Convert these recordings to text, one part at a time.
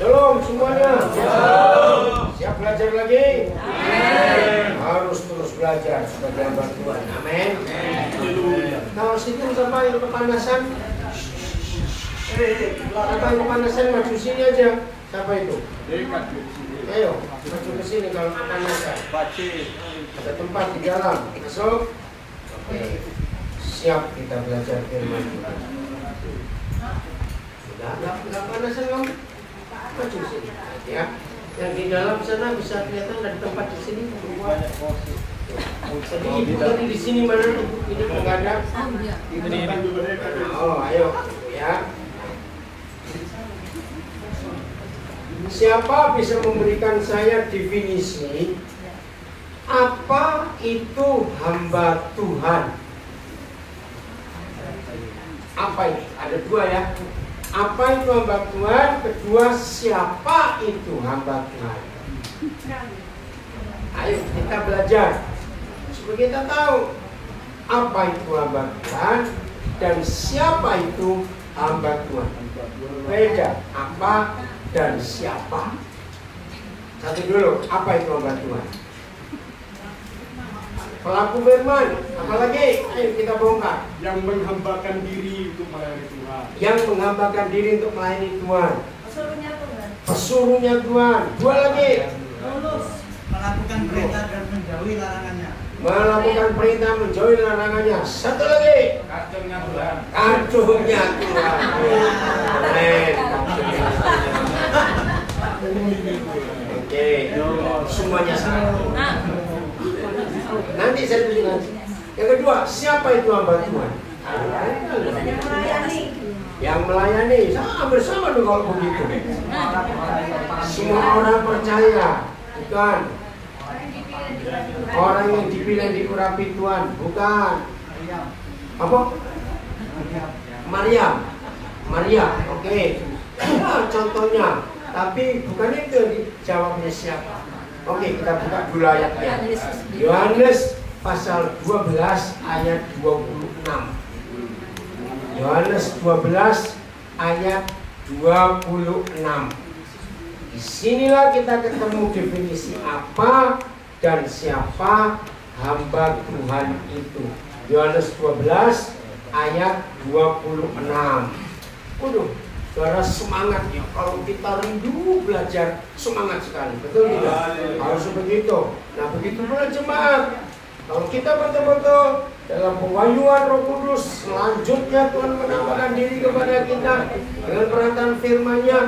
Shalom semuanya. Shalom. Siap belajar lagi? Amin. Harus terus belajar sebagai hamba Tuhan. Amin. Kalau situ sampai kepanasan, maju sini aja. Siapa itu? Ayo, maju ke sini kalau kepanasan. Ada tempat di dalam. Masuk. Oke. Siap kita belajar firman Tuhan. Sudah, nggak panasan kamu? Maju sini, ya. Yang di dalam sana bisa kelihatan ada tempat di sini. Jadi ibu tadi di sini mana? Ini nggak ada. Oh, ayo, ya. Siapa bisa memberikan saya definisi apa itu hamba Tuhan? Apa ini? Ada dua ya. Apa itu hamba Tuhan? Kedua, siapa itu hamba Tuhan? Ayo kita belajar supaya kita tahu apa itu hamba Tuhan dan siapa itu hamba Tuhan. Beda apa dan siapa. Satu dulu, apa itu hamba Tuhan? Pelaku firman, apalagi? Ayo kita bongkar. Yang menghambakan diri untuk melayani Tuhan. Yang menghambakan diri untuk melayani Tuhan. Pesuruhnya Tuhan. Pesuruhnya Tuhan. Dua lagi. Lulus. Melakukan perintah dan menjauhi larangannya. Melakukan perintah menjauhi larangannya. Satu lagi. Kacungnya Tuhan. Kacungnya Tuhan. Amin. Oke. Semuanya sama. Nanti saya tunjukkan. Yang kedua, siapa itu hamba Tuhan? Yang melayani. Yang melayani. Hampir sama dong kalau begitu. Semua orang percaya, bukan? Orang yang dipilih diurapi Tuhan, bukan? Apa? Maria, oke. Nah, contohnya, tapi bukan itu jawabnya siapa? Oke, kita buka dulu ayatnya. Yohanes pasal 12 ayat 26. Yohanes 12 ayat 26. Disinilah kita ketemu definisi apa dan siapa hamba Tuhan itu. Yohanes 12 ayat 26. Waduh, saudara semangat ya. Kalau kita rindu belajar, semangat sekali. Betul tidak? Harus begitu. Nah, begitu pula jemaat. Kalau kita betul-betul dalam pewahyuan Roh Kudus, selanjutnya Tuhan menambahkan diri kepada kita dengan perantaraan firman-Nya,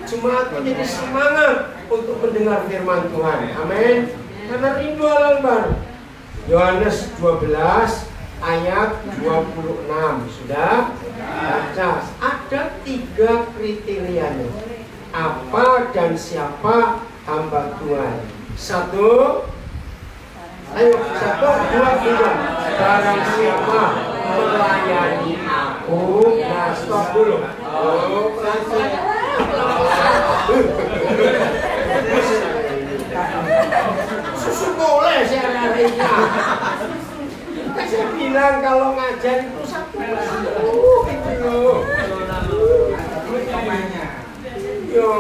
jemaat menjadi semangat untuk mendengar firman Tuhan. Amin. Karena rindu hal baru. Yohanes 12 ayat 26. Sudah? Baca. Ada 3 kriterianya. Apa dan siapa hamba Tuhan? 1. Ayo, 1, 2, 3. Barang siapa melayani aku. Nah, stop dulu. Oh, susu boleh saya arahnya. Saya bilang kalau ngajar itu satu gitu loh. Yo,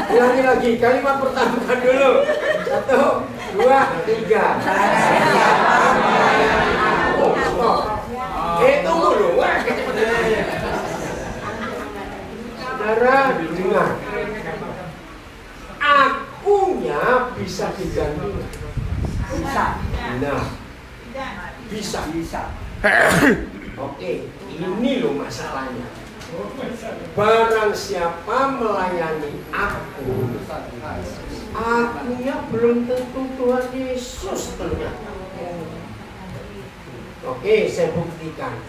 ulangi lagi kalimat pertama dulu. 1, 2, 3. Tunggu dulu. Saudara dengar. Akunya bisa diganti. Bisa. Nah. Bisa. Oke, ini loh masalahnya. Barang siapa melayani aku, akunya belum tentu Tuhan Yesus ternyata. Oke, saya buktikan.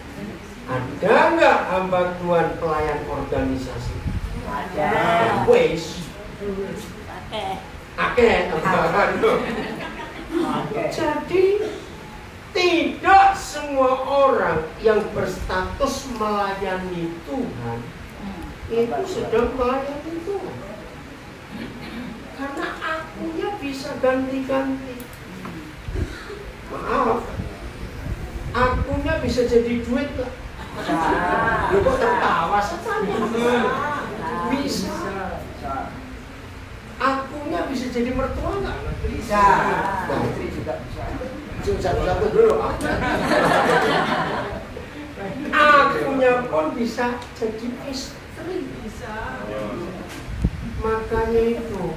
Ada nggak hamba Tuhan pelayan organisasi? Ada. Wes. Oke, tambahan loh. Jadi tidak semua orang yang berstatus melayani Tuhan itu sedang melayani Tuhan. Karena akunya bisa ganti-ganti. Maaf, akunya bisa jadi duit kok. Lu kok tertawa? Bisa. bisa jadi mertua nggak? Bisa. Nah, istri juga bisa. Satu-satu dulu. Akunya pun bisa jadi istri. Bisa. Makanya itu,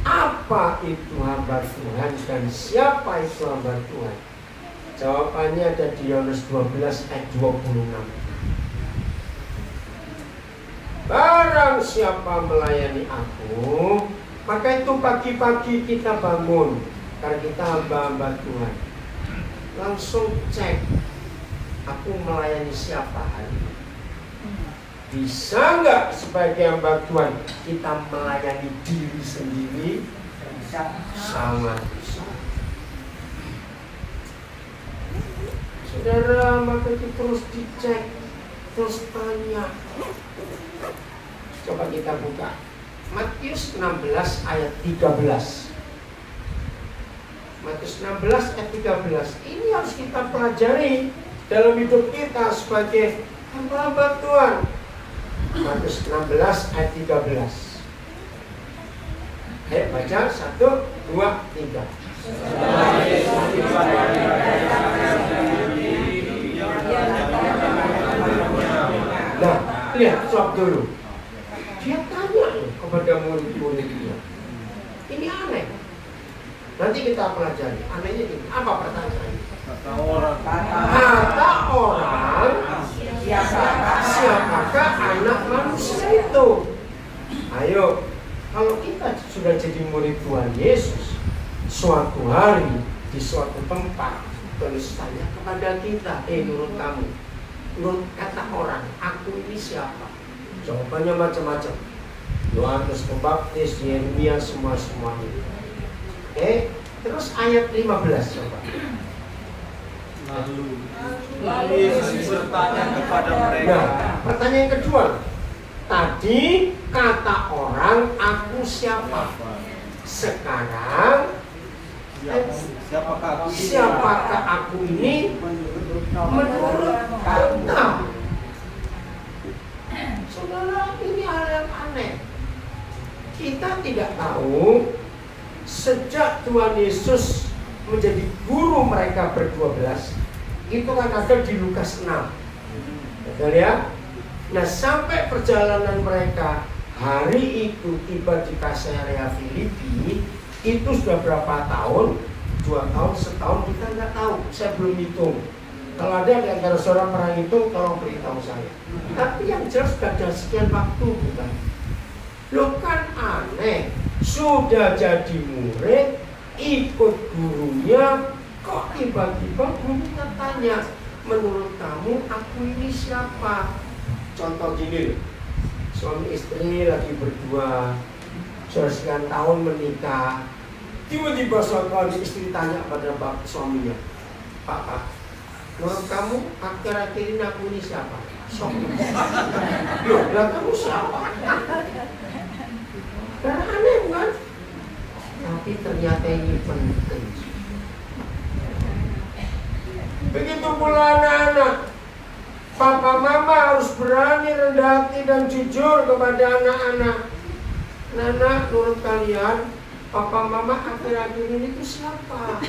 apa itu hamba Tuhan dan siapa itu hamba Tuhan? Jawabannya ada di Yohanes 12 ayat 26. Barang siapa melayani aku, maka itu pagi-pagi kita bangun, karena kita hamba-hamba Tuhan. Langsung cek, aku melayani siapa hari ini? Bisa nggak sebagai hamba Tuhan kita melayani diri sendiri? Bisa. Sangat bisa. Saudara, maka itu terus dicek, terus tanya. Coba kita buka Matius 16 ayat 13. Matius 16 ayat 13. Ini harus kita pelajari dalam hidup kita sebagai hamba Tuhan. Matius 16 ayat 13. Ayo baca 1, 2, 3. Nah, lihat jawab dulu. Dia tanya kepada murid-muridnya. Ini aneh. Nanti kita pelajari. Anehnya ini. Apa pertanyaannya? Kata orang, siapakah anak manusia itu? Ayo, kalau kita sudah jadi murid Tuhan Yesus, suatu hari di suatu tempat terus tanya kepada kita, menurut kamu, menurut kata orang, aku ini siapa? Jawabannya macam-macam. Yohanes Pembaptis, Yeremia, semua-semuanya. Oke, terus ayat 15 coba. Lalu Yesus bertanya kepada mereka. Nah, pertanyaan kedua. Tadi kata orang, aku siapa? Sekarang, siapakah aku ini menurut Anda? Saudara, ini hal yang aneh. Kita tidak tahu sejak Tuhan Yesus menjadi guru mereka ber-12, itu kan ada di Lukas 6. Betul ya? Nah, sampai perjalanan mereka hari itu tiba di Kaisarea Filipi, itu sudah berapa tahun? 2 tahun, setahun, kita nggak tahu. Saya belum hitung. Kalau ada di antara saudara pernah hitung, tolong beritahu saya. Tapi yang jelas sudah ada sekian waktu, bukan? Loh, kan aneh. Sudah jadi murid, ikut gurunya, kok tiba-tiba gurunya tanya, menurut kamu aku ini siapa? Contoh gini, suami istri lagi berdua, sudah sekian tahun menikah, tiba-tiba suatu hari istri tanya pada suaminya, Pak, menurut kamu akhir-akhir ini aku ini siapa? Loh, lah kamu siapa? Karena aneh bukan? Tapi ternyata ini penting. Begitu pula anak-anak. Papa mama harus berani rendah hati dan jujur kepada anak-anak. Anak, menurut kalian, papa mama akhir-akhir ini itu siapa?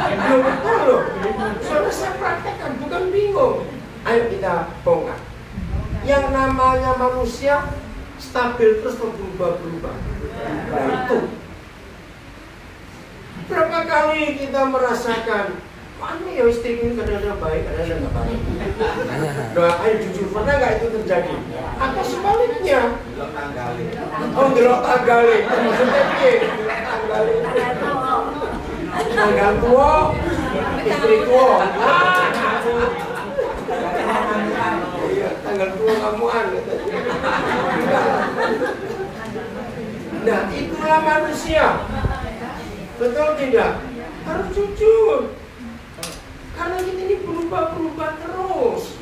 Belum betul loh. Soalnya saya praktekkan, bukan bingung. Ayo kita bongkar. Yang namanya manusia stabil terus berubah-ubah. Nah itu. Berapa kali kita merasakan, mana ya istri ini kadang-kadang baik, kadang-kadang nggak baik. Nah, ayo jujur, pernah nggak itu terjadi? Atau sebaliknya? Oh, delok tanggali. Maksudnya piye? Tanggali. Tanggal tua, istri tua. Iya, tanggal tua kamuan. Nah, itulah manusia. Betul tidak? Harus jujur. Karena kita ini berubah-ubah terus.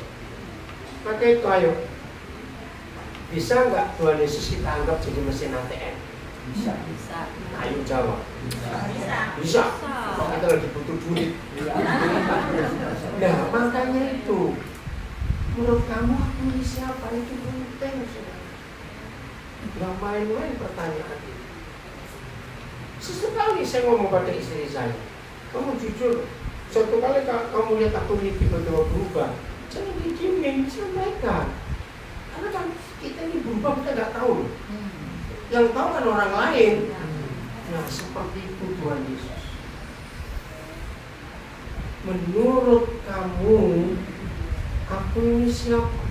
Maka itu ayo. Bisa nggak Tuhan Yesus kita anggap jadi mesin ATM? Bisa. Ayo jawab. Bisa. Kita lagi butuh duit. Nah, makanya itu. Menurut kamu aku ini siapa? Itu penting. Yang main-main pertanyaan itu. Sesekali saya ngomong pada istri saya, kamu jujur, suatu kali kamu lihat aku ini tiba-tiba berubah, jangan didiemin, sampaikan. Karena kan kita ini berubah, kita nggak tahu. Yang tahu kan orang lain. Nah, seperti itu Tuhan Yesus. Menurut kamu, aku ini siapa?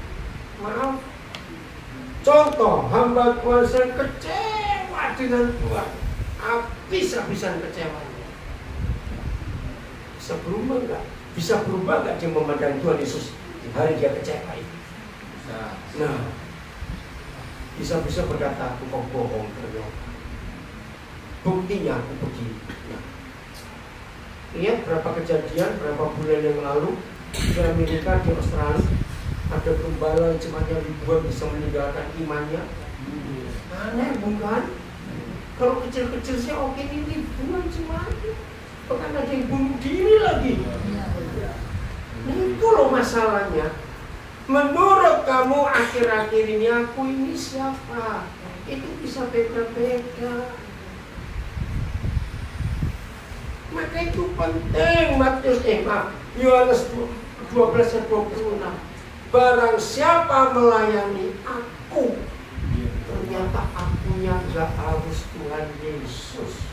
Maaf. Contoh, hamba Tuhan saya kecewa dengan Tuhan. Habis-habisan kecewanya. Bisa berubah nggak? Bisa berubah nggak dia memandang Tuhan Yesus di hari dia kecewa itu? Nah, bisa-bisa berkata aku kok bohong ternyata. Buktinya aku begini. Nah, lihat berapa kejadian berapa bulan yang lalu di Amerika, di Australia ada gembala yang jemaatnya ribuan bisa meninggalkan imannya. Aneh bukan? Kalau kecil-kecil sih oke, ini ribuan jemaatnya. Bahkan ada yang bunuh diri lagi. Nah, itu loh masalahnya. Menurut kamu akhir-akhir ini aku ini siapa? Itu bisa beda-beda. Maka itu penting. Yohanes 12:26. Barang siapa melayani aku, ternyata akunya gak harus Tuhan Yesus.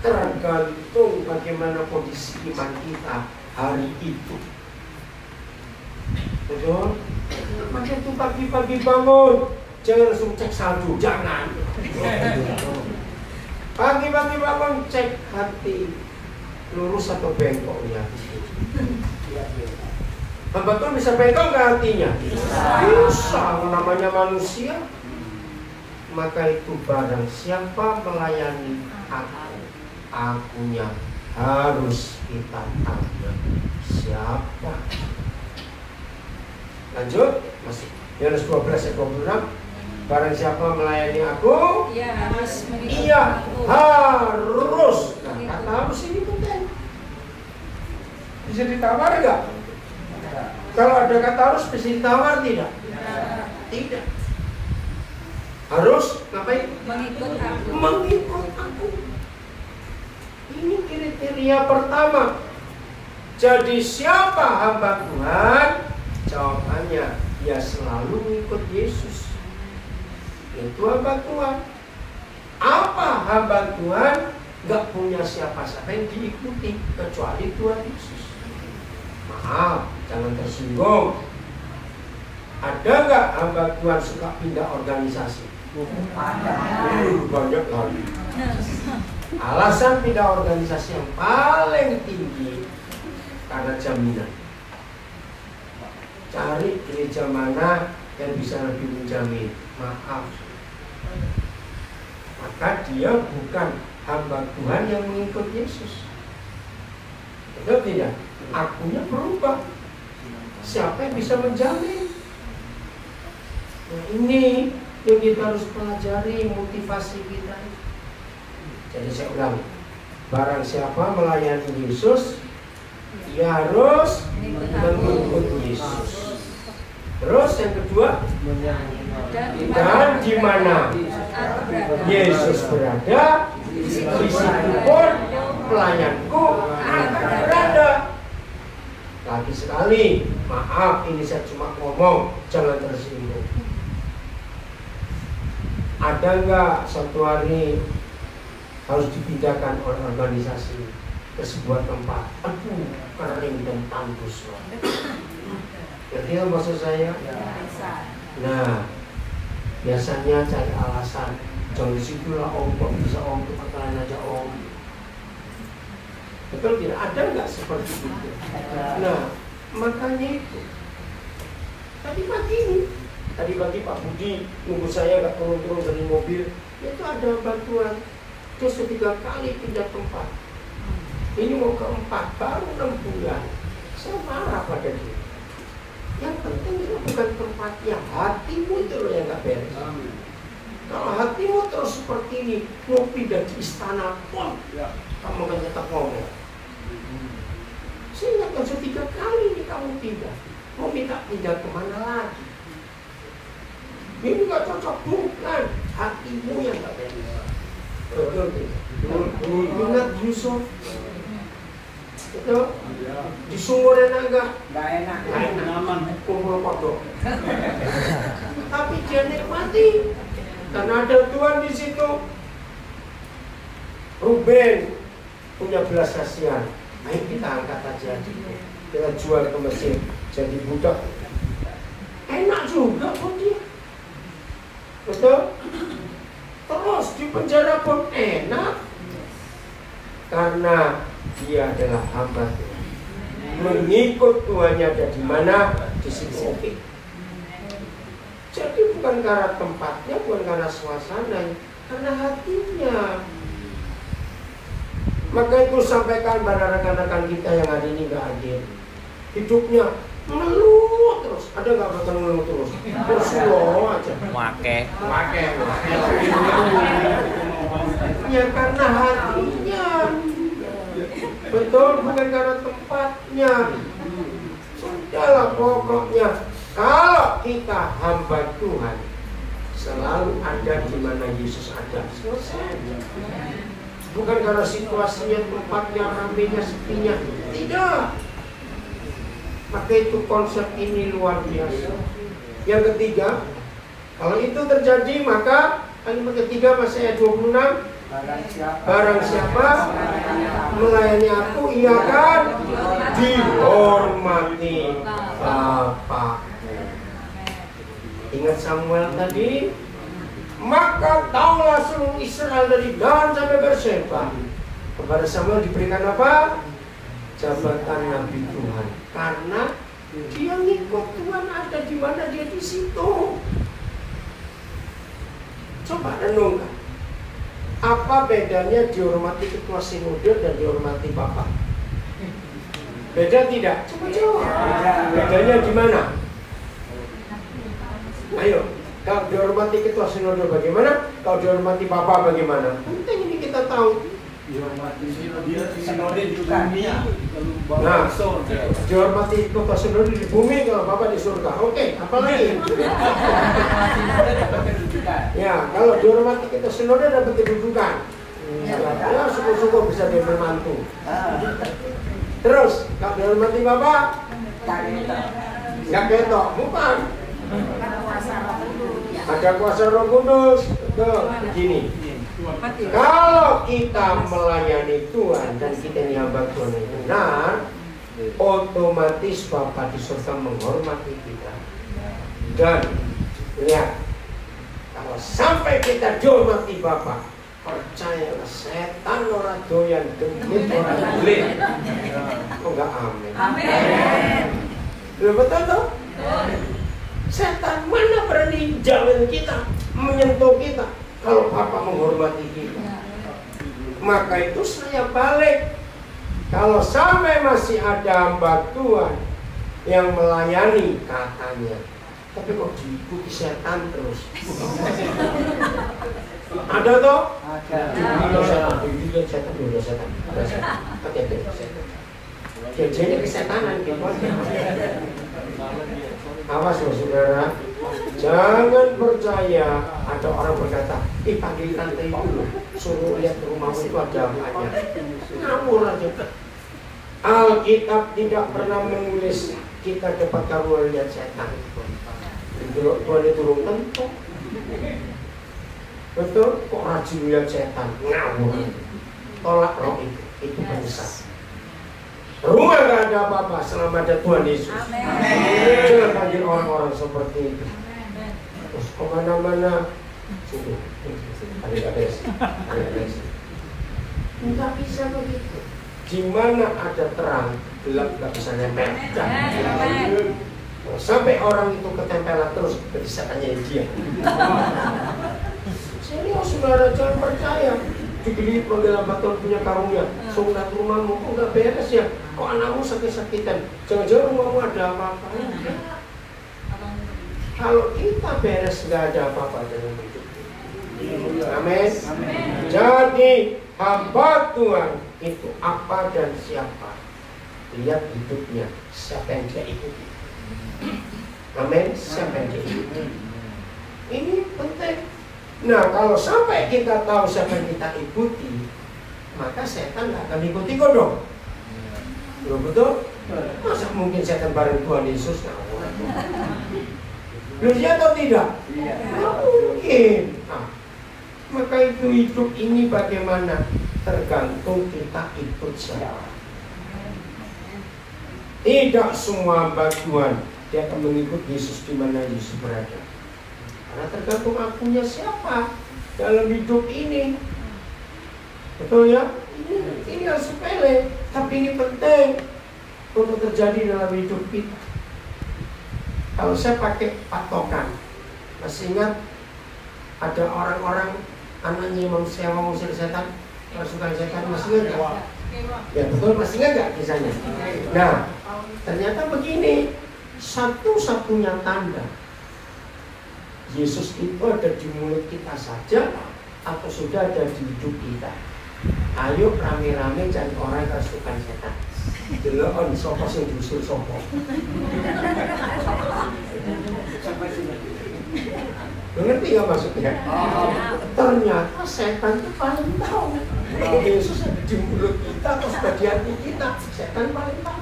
Tergantung bagaimana kondisi iman kita hari itu. Betul? Maka itu pagi-pagi bangun, jangan langsung cek salju, jangan. Pagi-pagi bangun cek hati, lurus atau bengkok ya. Hamba Tuhan bisa bengkok nggak hatinya? Bisa, namanya manusia. Maka itu barang siapa melayani aku, akunya harus kita tanya siapa. Lanjut, masih Yohanes 12:26. Barang siapa melayani aku, Ia harus mengikuti ia aku. harus. Nah, kata harus ini penting. Bisa ditawar nggak? Kalau ada kata harus bisa ditawar tidak? Tidak. Harus ngapain? Mengikut aku. Mengikut aku. Ini kriteria pertama. Jadi siapa hamba Tuhan? Jawabannya, dia selalu mengikut Yesus. Itu hamba Tuhan. Apa hamba Tuhan? Gak punya siapa-siapa yang diikuti kecuali Tuhan Yesus. Maaf, jangan tersinggung. Ada gak hamba Tuhan suka pindah organisasi? Banyak kali. Alasan pindah organisasi yang paling tinggi karena jaminan. Cari gereja mana yang bisa lebih menjamin. Maaf, maka dia bukan hamba Tuhan yang mengikut Yesus. Betul tidak? Akunya berubah. Siapa yang bisa menjamin? Nah, ini yang kita harus pelajari, motivasi kita. Jadi saya ulang, barang siapa melayani Yesus, dia harus mengikut Yesus. Terus yang kedua, dan di mana Yesus berada, di situ pun pelayanku akan berada. Lagi sekali, maaf ini saya cuma ngomong, jangan tersinggung. Ada nggak suatu hari harus dipindahkan oleh organisasi ke sebuah tempat? Aduh, kering dan tandus. Ngerti kan maksud saya? Nah, biasanya cari alasan. Jangan disitulah om, kok bisa om, kalian aja om. Betul tidak? Ada nggak seperti itu? Nah, makanya itu. Tadi pagi Pak Budi nunggu saya nggak turun-turun dari mobil. Itu ada bantuan. Dia 3 kali pindah tempat. Ini mau keempat, baru 6 bulan. Saya marah pada dia. Yang penting itu bukan tempatnya, hatimu itu loh yang nggak beres. Kalau hatimu terus seperti ini, mau pindah di istana pun, kamu kan tetap ngomong. Saya ingat kan 3 kali ini kamu pindah, mau minta pindah kemana lagi? Ini nggak cocok, bukan hatimu yang nggak beres. Betul. Ingat Yusuf. Betul. Di sumur enak enggak? Nggak enak. Nggak enak. Nyaman. Kumpul kodok. Tapi dia nikmati karena ada Tuhan di situ. Ruben punya belas kasihan. Ayo kita angkat aja, kita jual ke Mesir jadi budak. Enak juga pun dia, betul. Terus di penjara pun enak karena dia adalah hamba Tuhan. Mengikut Tuhannya ada di mana, di situ oke. Jadi bukan karena tempatnya, bukan karena suasananya, karena hatinya. Maka itu sampaikan pada rekan-rekan kita yang hari ini nggak hadir. Hidupnya ngeluh terus. Ada nggak bakal ngeluh terus? Terus lo aja. Make. Ya karena hatinya. Betul, bukan karena tempatnya. Sudahlah pokoknya. Kalau kita hamba Tuhan, selalu ada di mana Yesus ada. Selesai. Bukan karena situasinya, tempatnya, ramainya, sepinya. Tidak. Maka itu konsep ini luar biasa. Yang ketiga, kalau itu terjadi maka kalimat ketiga pasal ayat 26, barang siapa melayani aku, ia akan dihormati Bapa. Ingat Samuel tadi? Maka taulah seluruh Israel dari Dan sampai Berseba. Kepada Samuel diberikan apa? Jabatan Nabi Tuhan. Karena dia ngikut Tuhan, ada di mana dia di situ. Coba renungkan. Apa bedanya dihormati ketua sinode dan dihormati Bapak? Beda tidak? Coba jawab. Bedanya di mana? Ayo. Kalau dihormati ketua sinode bagaimana? Kalau dihormati Bapak bagaimana? Penting ini kita tahu. Dihormati sinode di bumi. Nah, dihormati ketua sinode di bumi, kalau Bapak di surga. Oke, apa lagi? Ya, kalau dihormati ketua sinode dapat kedudukan. Ya, syukur-syukur bisa jadi mantu. Terus, kalau dihormati Bapak, nggak ketok, bukan. Ada kuasa Roh Kudus. Betul. Begini. Kalau kita melayani Tuhan dan kita ini hamba Tuhan yang benar, otomatis Bapa di surga menghormati kita. Dan lihat, kalau sampai kita dihormati Bapa, percayalah setan ora doyan genit ora gelit. Kok enggak amin? Amin. Betul toh? Setan mana berani jauhin kita, menyentuh kita kalau Bapak menghormati kita. Maka itu saya balik. Kalau sampai masih ada hamba Tuhan yang melayani katanya, tapi kok diikuti setan terus. Ada toh? Ada setan. Hati-hati setan. Jadinya kesetanan gitu. Awas loh saudara, jangan percaya ada orang berkata, panggil tante itu loh, suruh lihat rumahmu itu ada apanya. Ngawur aja. Alkitab tidak pernah menulis kita dapat karunia lihat setan. Tuhan itu belum tentu. Betul? Kok rajin lihat setan? Ngawur. Tolak roh itu penyesat. Rumah gak ada apa-apa selama ada Tuhan Yesus. Jangan panggil orang-orang seperti itu. Terus kemana-mana sudah ada beres. Nggak bisa begitu. Di mana ada terang, gelap nggak bisa nempel. Sampai orang itu ketempelan terus, kebisaannya dia. Serius saudara, jangan percaya. Digeli panggilan Tuhan punya karunia, sunat rumahmu kok nggak beres ya? Kok anakmu sakit-sakitan? Jangan-jangan rumahmu ada apa-apa? Kalau kita beres nggak ada apa-apa dalam hidup. Amin. Jadi hamba Tuhan itu apa dan siapa? Lihat hidupnya, siapa yang dia ikuti. Amin. Siapa yang dia ikuti? Ini penting. Nah, kalau sampai kita tahu siapa yang kita ikuti, maka setan nggak akan ikuti kok dong. Loh, betul? Masa mungkin setan bareng Tuhan Yesus? Loh, iya atau tidak? Nggak mungkin. Nah, maka itu hidup ini bagaimana? Tergantung kita ikut siapa. Tidak semua hamba Tuhan dia akan mengikut Yesus di mana Yesus berada. Karena tergantung akunya siapa dalam hidup ini. Betul ya? Ini harus sepele, tapi ini penting untuk terjadi dalam hidup kita. Kalau saya pakai patokan, masih ingat ada orang-orang anaknya Imam Sewa mengusir setan, rasukan setan, masih ingat nggak? Ya betul, masih ingat nggak kisahnya? Nah, ternyata begini, satu-satunya tanda Yesus itu ada di mulut kita saja atau sudah ada di hidup kita. Ayo rame-rame cari orang yang rasukan setan. Dulu on sopo sing diusir sopo. Ngerti nggak maksudnya? Ternyata setan itu paling tahu. Yesus ada di mulut kita atau sudah di hati kita, setan paling tahu.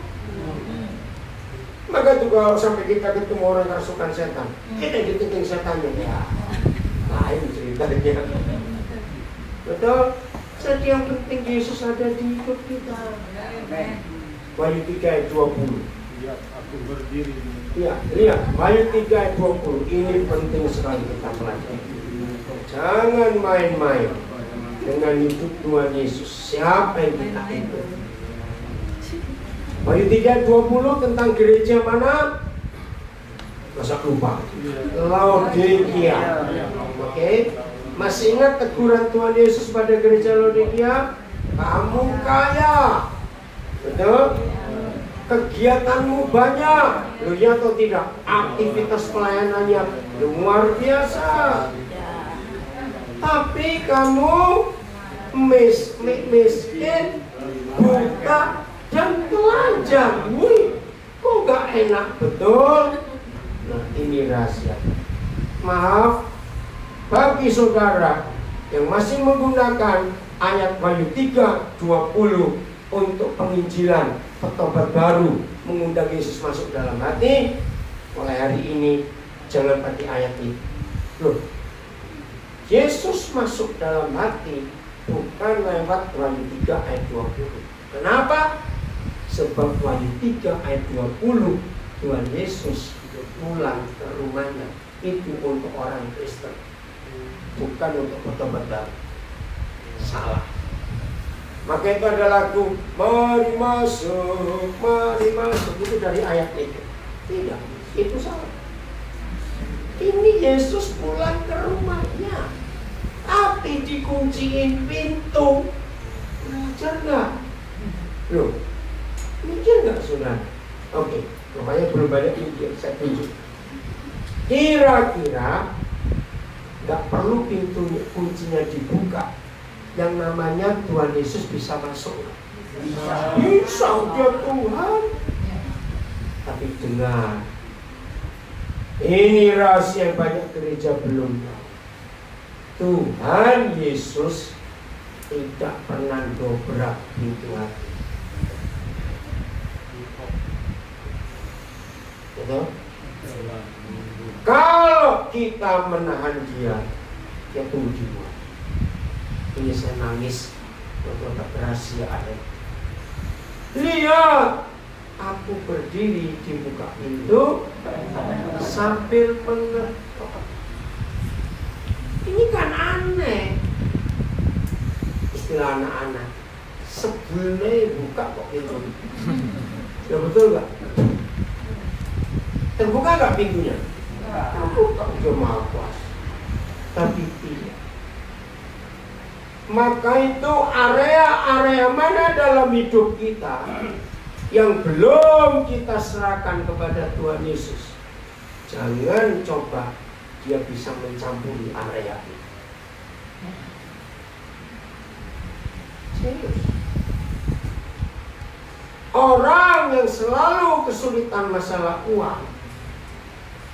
Maka juga kalau sampai kita ketemu orang kerasukan setan, kita ditinggal setannya ya. Lain ceritanya. Betul? Jadi yang penting Yesus ada di hidup kita. Wahyu 3 ayat 20. Lihat aku berdiri. Ya, lihat Wahyu 3 ayat 20. Ini penting sekali kita pelajari. Jangan main-main dengan hidup Tuhan Yesus. Siapa yang kita ikut? Wahyu 3 ayat 20 tentang gereja mana? Masa lupa? Laodikia. Oke. Masih ingat teguran Tuhan Yesus pada gereja Laodikia? Kamu kaya. Betul? Kegiatanmu banyak. Lu ya atau tidak? Aktivitas pelayanannya luar biasa. Tapi kamu miskin, buta, dan telanjang. Wih, kok gak enak, betul? Nah, ini rahasia. Maaf, bagi saudara yang masih menggunakan ayat Wahyu 3:20 untuk penginjilan, pertobat baru, mengundang Yesus masuk dalam hati, mulai hari ini jangan pakai ayat ini. Loh, Yesus masuk dalam hati bukan lewat Wahyu 3 ayat 20. Kenapa? Sebab Wahyu 3 ayat 20 Tuhan Yesus pulang ke rumahnya itu untuk orang Kristen, bukan untuk pertobat baru. Salah. Maka itu ada lagu mari masuk itu dari ayat itu. Tidak, itu salah. Ini Yesus pulang ke rumahnya, tapi dikunciin pintu. Belajar nggak? Loh, mikir nggak saudara? Oke, makanya belum banyak mikir, saya tunjuk. Kira-kira nggak perlu pintunya, kuncinya dibuka, yang namanya Tuhan Yesus bisa masuk. Bisa, dia Tuhan. Tapi dengar, ini rahasia yang banyak gereja belum tahu. Tuhan Yesus tidak pernah dobrak pintu hati. Betul? Kalau kita menahan dia tunggu di luar. Ini saya nangis untuk rahasia ada. Lihat, aku berdiri di muka pintu sambil mengetok. Ini kan aneh. Istilah anak-anak, sebelumnya buka kok pintu. Ya betul gak? Terbuka gak pintunya? Terbuka, dia maha kuasa. Tapi tidak. Maka itu area-area mana dalam hidup kita yang belum kita serahkan kepada Tuhan Yesus, jangan coba dia bisa mencampuri area itu. Serius. Orang yang selalu kesulitan masalah uang,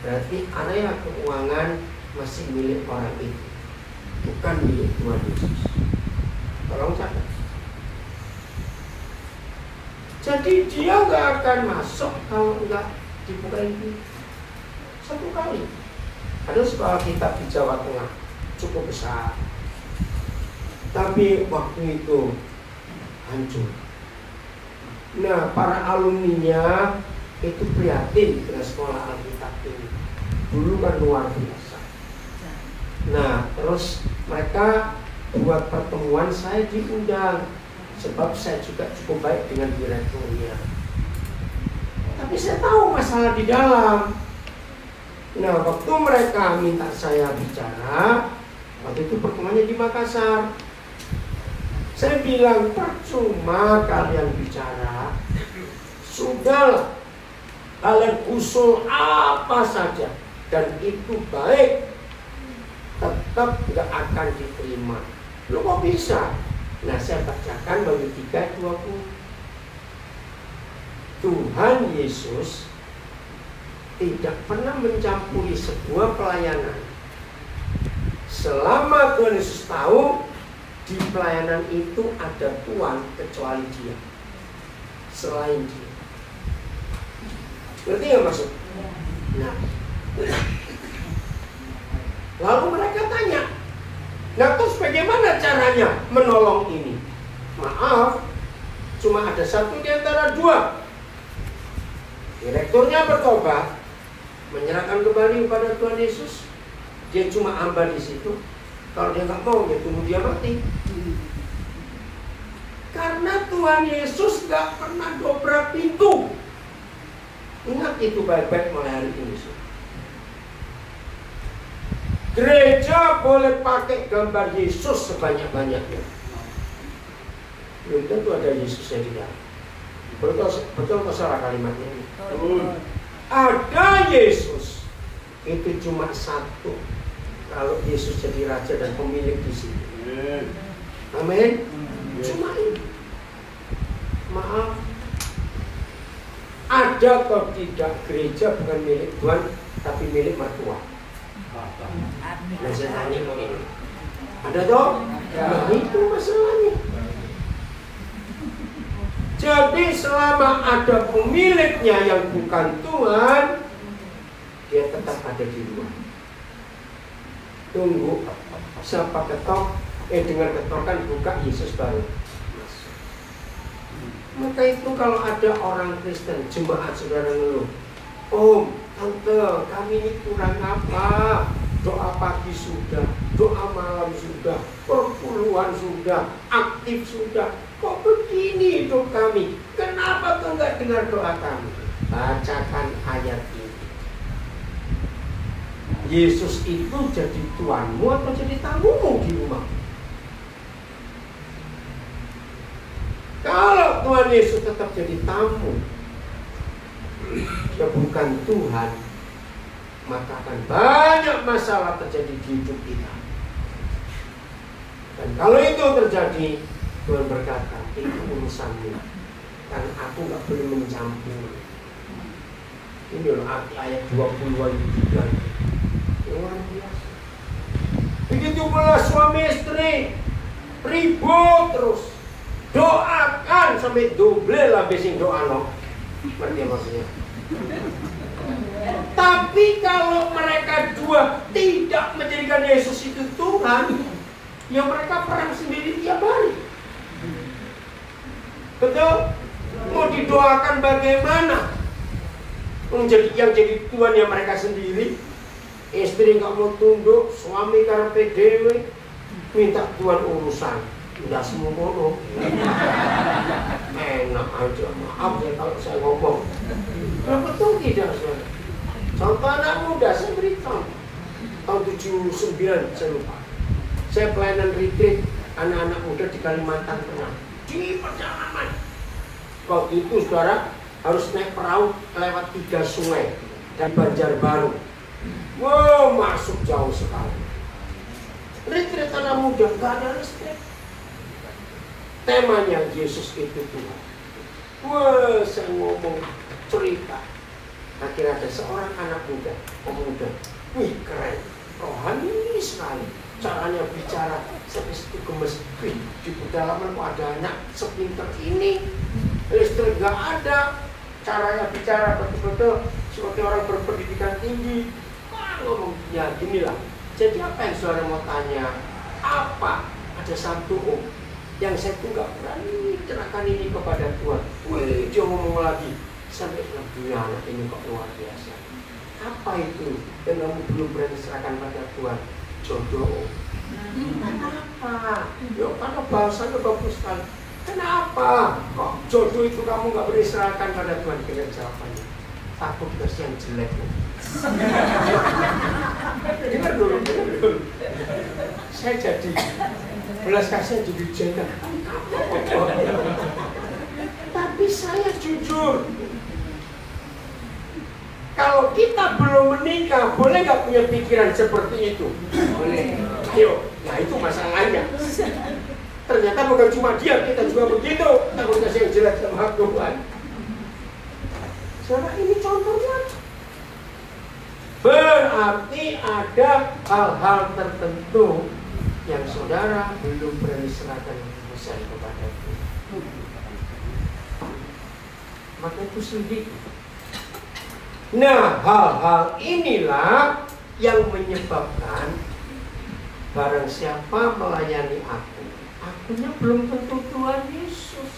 berarti area keuangan masih milik orang itu. bukan milik Tuhan Yesus. Tolong catat. Jadi dia nggak akan masuk kalau nggak dibukain pintu. Satu kali. Ada sekolah kitab di Jawa Tengah cukup besar, tapi waktu itu hancur. Nah, para alumninya itu prihatin dengan sekolah Alkitab ini. Dulu kan luar biasa. Nah, terus mereka buat pertemuan, saya diundang sebab saya juga cukup baik dengan direkturnya. Tapi saya tahu masalah di dalam. Nah, waktu mereka minta saya bicara, waktu itu pertemuannya di Makassar. Saya bilang, percuma kalian bicara, sudahlah, kalian usul apa saja, dan itu baik, tetap gak akan diterima. Lu kok bisa? Nah, saya bacakan bagi 3:20. Tuhan Yesus tidak pernah mencampuri sebuah pelayanan selama Tuhan Yesus tahu di pelayanan itu ada Tuhan kecuali Dia, selain Dia. Ngerti nggak maksud? Nah, lalu mereka tanya, nah terus bagaimana caranya menolong ini? Maaf, cuma ada satu di antara dua. Direkturnya bertobat, menyerahkan kembali kepada Tuhan Yesus. Dia cuma hamba di situ. Kalau dia nggak mau, ya tunggu dia mati. Karena Tuhan Yesus nggak pernah dobrak pintu. Ingat itu baik-baik mulai hari ini. Gereja boleh pakai gambar Yesus sebanyak-banyaknya. Belum tentu ada Yesusnya di dalam. Betul salah kalimatnya ini. Ada Yesus, itu cuma satu. Kalau Yesus jadi raja dan pemilik di sini. Amin. Cuma ini. Maaf. Ada atau tidak gereja bukan milik Tuhan, tapi milik mertua. Nah, saya tanya ini. Ada toh? Nah, itu masalahnya. Jadi selama ada pemiliknya yang bukan Tuhan, dia tetap ada di luar. Tunggu siapa ketok, dengan ketokan buka, Yesus baru masuk. Maka itu kalau ada orang Kristen, jemaat saudara ngeluh, Om, Tante, kami ini kurang apa? Doa pagi sudah, doa malam sudah, perpuluhan sudah, aktif sudah. Kok begini hidup kami? Kenapa kau nggak dengar doa kami? Bacakan ayat ini. Yesus itu jadi tuanmu atau jadi tamumu di rumah? Kalau Tuhan Yesus tetap jadi tamu, dia bukan Tuhan, maka akan banyak masalah terjadi di hidup kita. Dan kalau itu terjadi, Tuhan berkata, itu urusanmu, karena aku gak boleh mencampur. Ini loh ayat 22 luar biasa. Begitu pula suami istri, ribut terus, doakan sampai double lah besing doa lo. Ngerti maksudnya? Tapi kalau mereka dua tidak menjadikan Yesus itu Tuhan, ya mereka perang sendiri tiap hari. Betul? Mau didoakan bagaimana? Yang jadi Tuhan ya mereka sendiri. Istri nggak mau tunduk, suami karepe dhewe, minta Tuhan urusan. Udah semua bodoh. Enak aja, maaf ya kalau saya ngomong. Nah, betul tidak, saudara? Contoh anak muda, saya beritahu. Tahun 79, saya lupa. Saya pelayanan retreat anak-anak muda di Kalimantan Tengah. Di perjalanan. Waktu itu, saudara, harus naik perahu lewat 3 sungai dari Banjarbaru. Wow, masuk jauh sekali. Retreat anak muda, nggak ada listrik. Temanya Yesus itu Tuhan. Wah, saya ngomong cerita. Akhirnya ada seorang anak muda, pemuda. Wih, keren, rohani sekali. caranya bicara sampai situ gemes. Di pedalaman kok ada anak sepinter ini, listrik nggak ada, caranya bicara betul-betul seperti orang berpendidikan tinggi. Ngomong ya ginilah. Jadi apa yang saudara mau tanya? Apa? Ada satu yang saya tuh nggak berani cerahkan ini kepada Tuhan. Wih, dia ngomong lagi sampai dunia anak ini kok luar biasa. Apa itu yang kamu belum berani serahkan pada Tuhan? Jodoh. Kenapa? Ya karena bahasanya bagus sekali. Kenapa? Kok jodoh itu kamu nggak berani serahkan pada Tuhan? Kira jawabannya. Takut yang jelek. Dengar dulu. Saya jadi belas kasihan jadi jaga. Tapi saya jujur. Kalau kita belum menikah, boleh nggak punya pikiran seperti itu? Boleh. Ayo, nah itu masalahnya. Ternyata bukan cuma dia, kita juga begitu. Takut kasih yang jelek sama Tuhan. Saudara, ini contohnya. Berarti ada hal-hal tertentu yang saudara belum berani serahkan besar kepada Tuhan. Maka itu sedikit. Nah, hal-hal inilah yang menyebabkan barang siapa melayani akunya belum tentu Tuhan Yesus.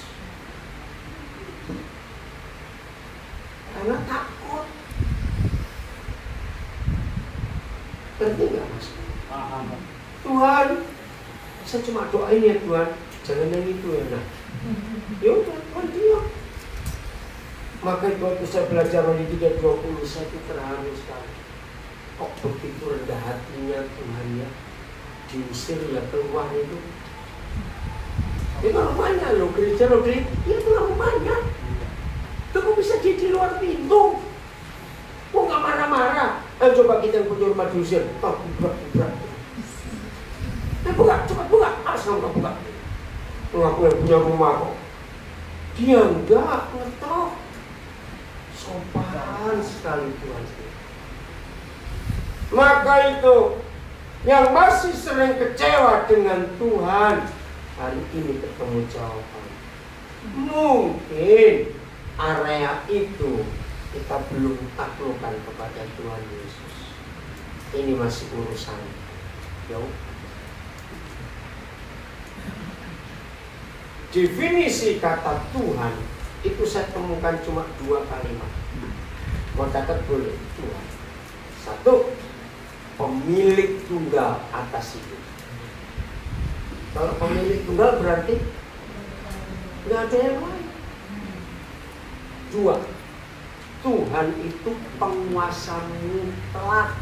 Karena takut. Ngerti nggak mas? Tuhan, saya cuma doain ya Tuhan, jangan yang itu ya nah. Yaudah, Tuhan diam. Maka itu waktu saya belajar di 3:20 saya itu terharu sekali. Kok begitu rendah hatinya Tuhan ya, diusir ya keluar itu. Itu rumahnya loh, gereja loh, itu rumahnya. Itu kok bisa di luar pintu? Kok nggak marah-marah? Coba kita yang punya rumah diusir, buka. Buka, cepat buka. Asal nggak buka. Aku yang punya rumah kok. Dia enggak ngetok. Sopan sekali Tuhan. Maka itu yang masih sering kecewa dengan Tuhan, hari ini ketemu jawaban. Mungkin area itu kita belum taklukkan kepada Tuhan Yesus. Ini masih urusan. Definisi kata Tuhan itu saya temukan cuma 2 kalimat. Mau catat boleh Tuhan. 1, pemilik tunggal atas hidup. Kalau pemilik tunggal berarti nggak ada yang lain. 2, Tuhan itu penguasa mutlak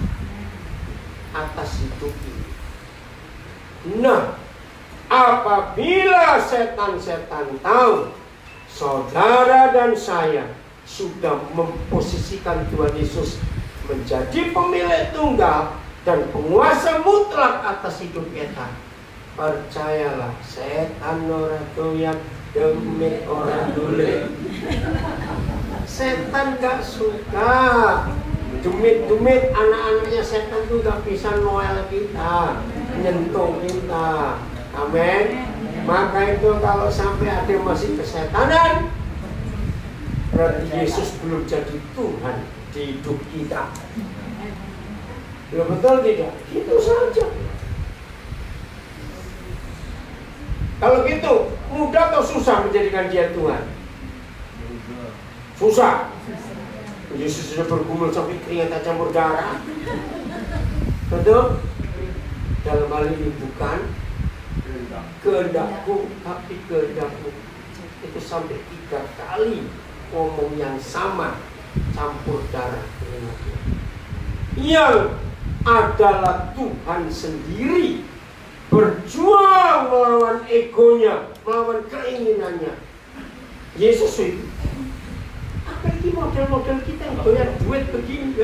atas hidup ini. Nah, apabila setan-setan tahu saudara dan saya sudah memposisikan Tuhan Yesus menjadi pemilik tunggal dan penguasa mutlak atas hidup kita, percayalah setan ora doyan demi orang dule. Setan gak suka dumit-dumit, anak-anaknya setan tuh gak bisa noel kita, nyentuh kita. Amin. Maka itu kalau sampai ada masih kesetanan, berarti Yesus belum jadi Tuhan di hidup kita. Ya betul tidak? Itu saja. Kalau gitu, mudah atau susah menjadikan dia Tuhan? Susah. Yesus sudah bergumul sampai keringat campur darah. Betul? Dalam hal ini bukan kehendakku, tapi kehendakmu. Itu sampai 3 kali ngomong yang sama, campur darah keringatnya. Yang adalah Tuhan sendiri berjuang melawan egonya, melawan keinginannya. Yesus itu apalagi model-model kita yang doyan duit begini.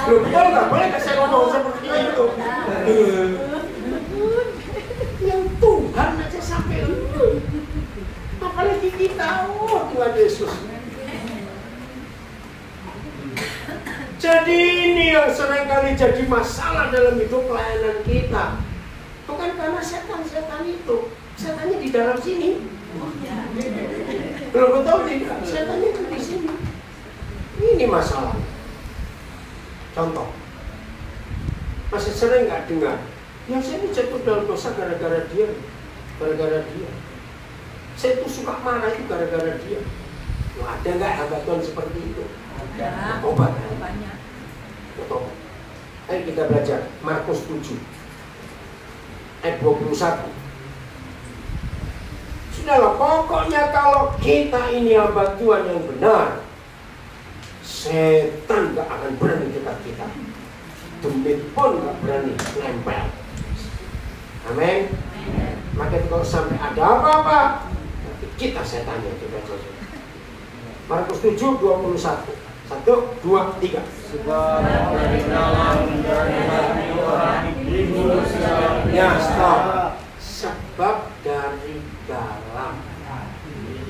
Loh, betul nggak? Boleh nggak saya ngomong seperti itu? Yang Tuhan aja sampai itu, apalagi kita, Tuhan Yesus. Jadi ini yang seringkali jadi masalah dalam hidup pelayanan kita, bukan karena setan-setan itu. Setannya di dalam sini. Belum betul tidak? Setannya itu di sini. Ini masalah. Contoh, masih sering nggak dengar? Ya saya ini jatuh dalam dosa gara-gara dia, gara-gara dia. Saya tuh suka marah itu gara-gara dia. Nah, ada nggak hamba Tuhan seperti itu? Ada. Obat. Banyak. Betul. Ayo kita belajar Markus 7 ayat 21. Sudahlah, pokoknya kalau kita ini hamba Tuhan yang benar, setan gak akan berani dekat kita. Demit pun gak berani nempel. Amin. Maka kalau sampai ada apa-apa, kita setannya juga saja. Markus 7, 21. 1, 2, 3. Sebab dari dalam dari hati orang timbul segala Ya, stop. Sebab dari dalam,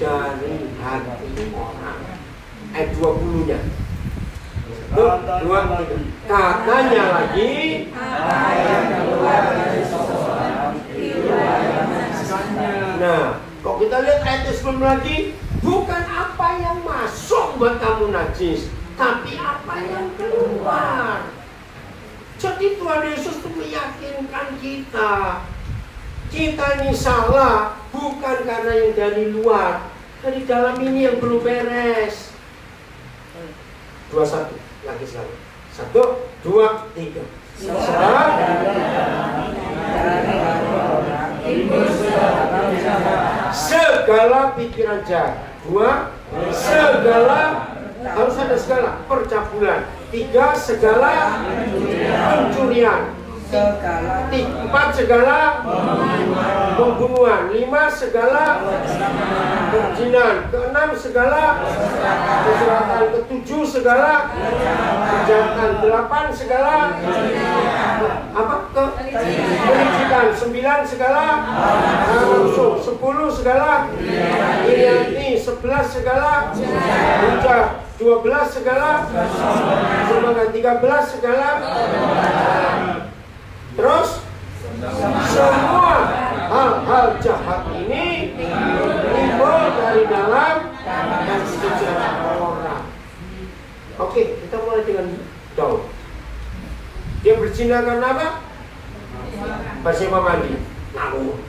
dari hati orang. Ayat 20-nya. 1, 2, 3. Katanya lagi, nah, kok kita lihat ayat sebelum lagi, bukan apa yang masuk buat kamu najis, tapi apa yang keluar. Jadi Tuhan Yesus itu meyakinkan kita ini salah bukan karena yang dari luar, dari dalam ini yang belum beres. 21 lagi sekali. 1, 2, 3. Segala pikiran jahat. 2, segala, harus ada segala, percabulan. 3, segala pencurian. 4, segala pembunuhan. 5, segala perzinahan. 6, segala kejahatan. 7, segala kejahatan. 8, segala apa? Kelicikan. 9, segala nafsu. 10, segala iri, 11 segala hujat. 12 segala semangat. 13 segala. Terus semua hal-hal jahat ini timbul dari dalam dan kejahat orang. Oke, kita mulai dengan Daud. Dia berzina karena apa? Bersama mandi. Ngawur.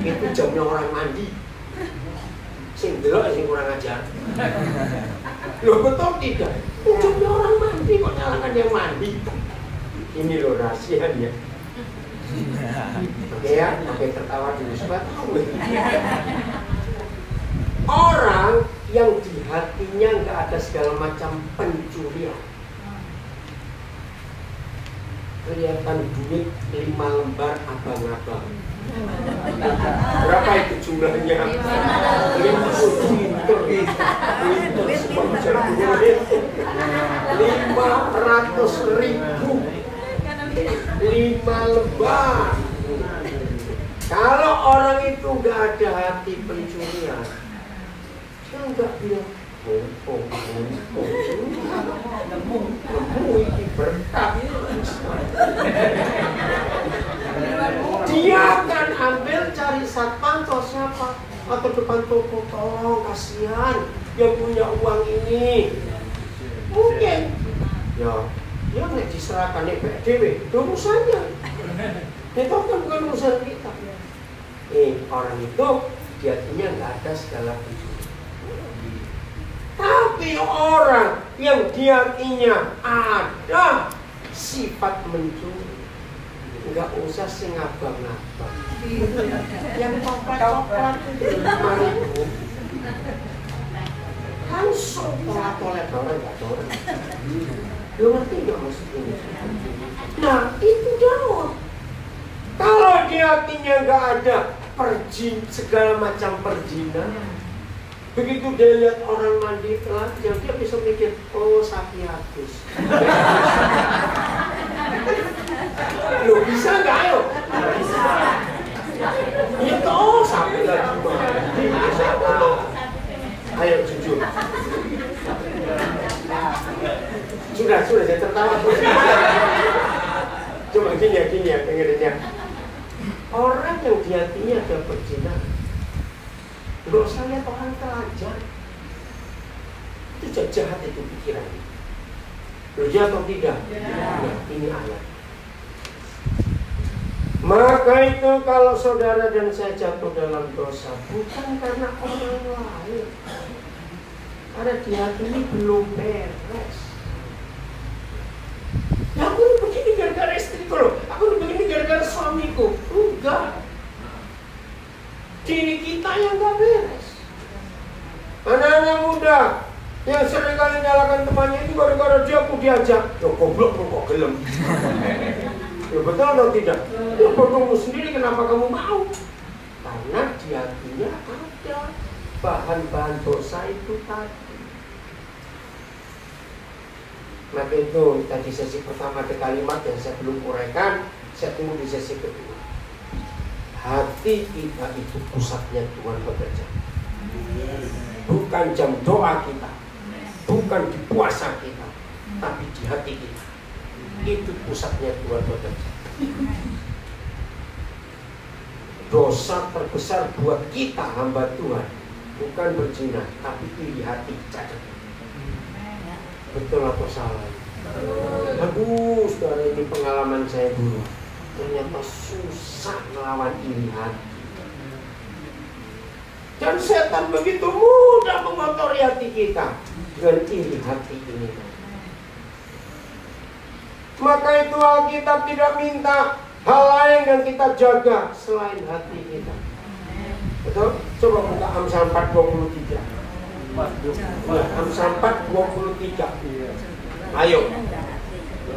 Itu jamnya orang mandi. Sing delok sing kurang ajar. Loh, betul tidak? Jamnya orang mandi kok nyalakan yang mandi. Ini loh rahasianya. Oke ya, oke, tertawa dulu supaya tahu. Orang yang di hatinya nggak ada segala macam pencurian. Kelihatan duit 5 lembar abang-abang. Berapa itu jumlahnya? 50 juta. Itu sponsor duit 500.000. 5 lembar. Kalau orang itu nggak ada hati pencurian, dia nggak bilang ini berkat. Dia akan ambil cari satpam atau siapa atau depan toko, tolong kasihan yang punya uang ini. Mungkin ya dia nggak diserahkan PDW, itu urusannya. Itu kan bukan urusan kita. Orang itu di hatinya nggak ada segala pencurian. Tapi orang yang di hatinya ada sifat mencuri, nggak usah sing abang-abang. Yang coklat itu 5.000. Langsung tolak-tolak orang nggak dorong. Lu ngerti nggak maksud ini? Nah, itu Daud. Kalau di hatinya nggak ada segala macam perzinahan, begitu dia lihat orang mandi telanjang, dia bisa mikir, oh Sapiatus. Lu bisa nggak ayo? Itu oh sampai lagi mandi. Bisa nggak? Ayo jujur. Sudah saya tertawa terus. Gini ya, dengerin ya. Orang yang di hatinya ada perzinahan, nggak usah lihat orang telanjang, itu jahat itu pikirannya. Jahat atau tidak? Nah, ini ayat. Maka itu kalau saudara dan saya jatuh dalam dosa, bukan karena orang lain, karena di hati ini belum beres. Ya aku ini begini gara-gara istriku loh, aku ini begini gara-gara suamiku. Enggak. Diri kita yang gak beres. Anak-anak muda yang sering kali nyalakan temannya itu gara-gara dia aku diajak. Loh goblok lu kok gelem. Ya betul atau tidak? Ya bodohmu sendiri, kenapa kamu mau? Karena di hatinya ada bahan-bahan dosa itu tadi. Maka itu tadi sesi pertama ada kalimat yang saya belum uraikan, saya tunggu di sesi kedua. Hati kita itu pusatnya Tuhan bekerja. Bukan jam doa kita, bukan di puasa kita, tapi di hati kita. Itu pusatnya Tuhan bekerja. Dosa terbesar buat kita hamba Tuhan bukan berzina, tapi iri hati, cacat. Betul atau salah? Aduh, saudara, ini pengalaman saya dulu. Ternyata susah melawan iri hati. Dan setan begitu mudah mengotori hati kita dengan iri hati ini. Maka itu Alkitab tidak minta hal lain yang kita jaga selain hati kita. Betul? Coba buka Amsal 4:23. Amsal 4:23. Ayo.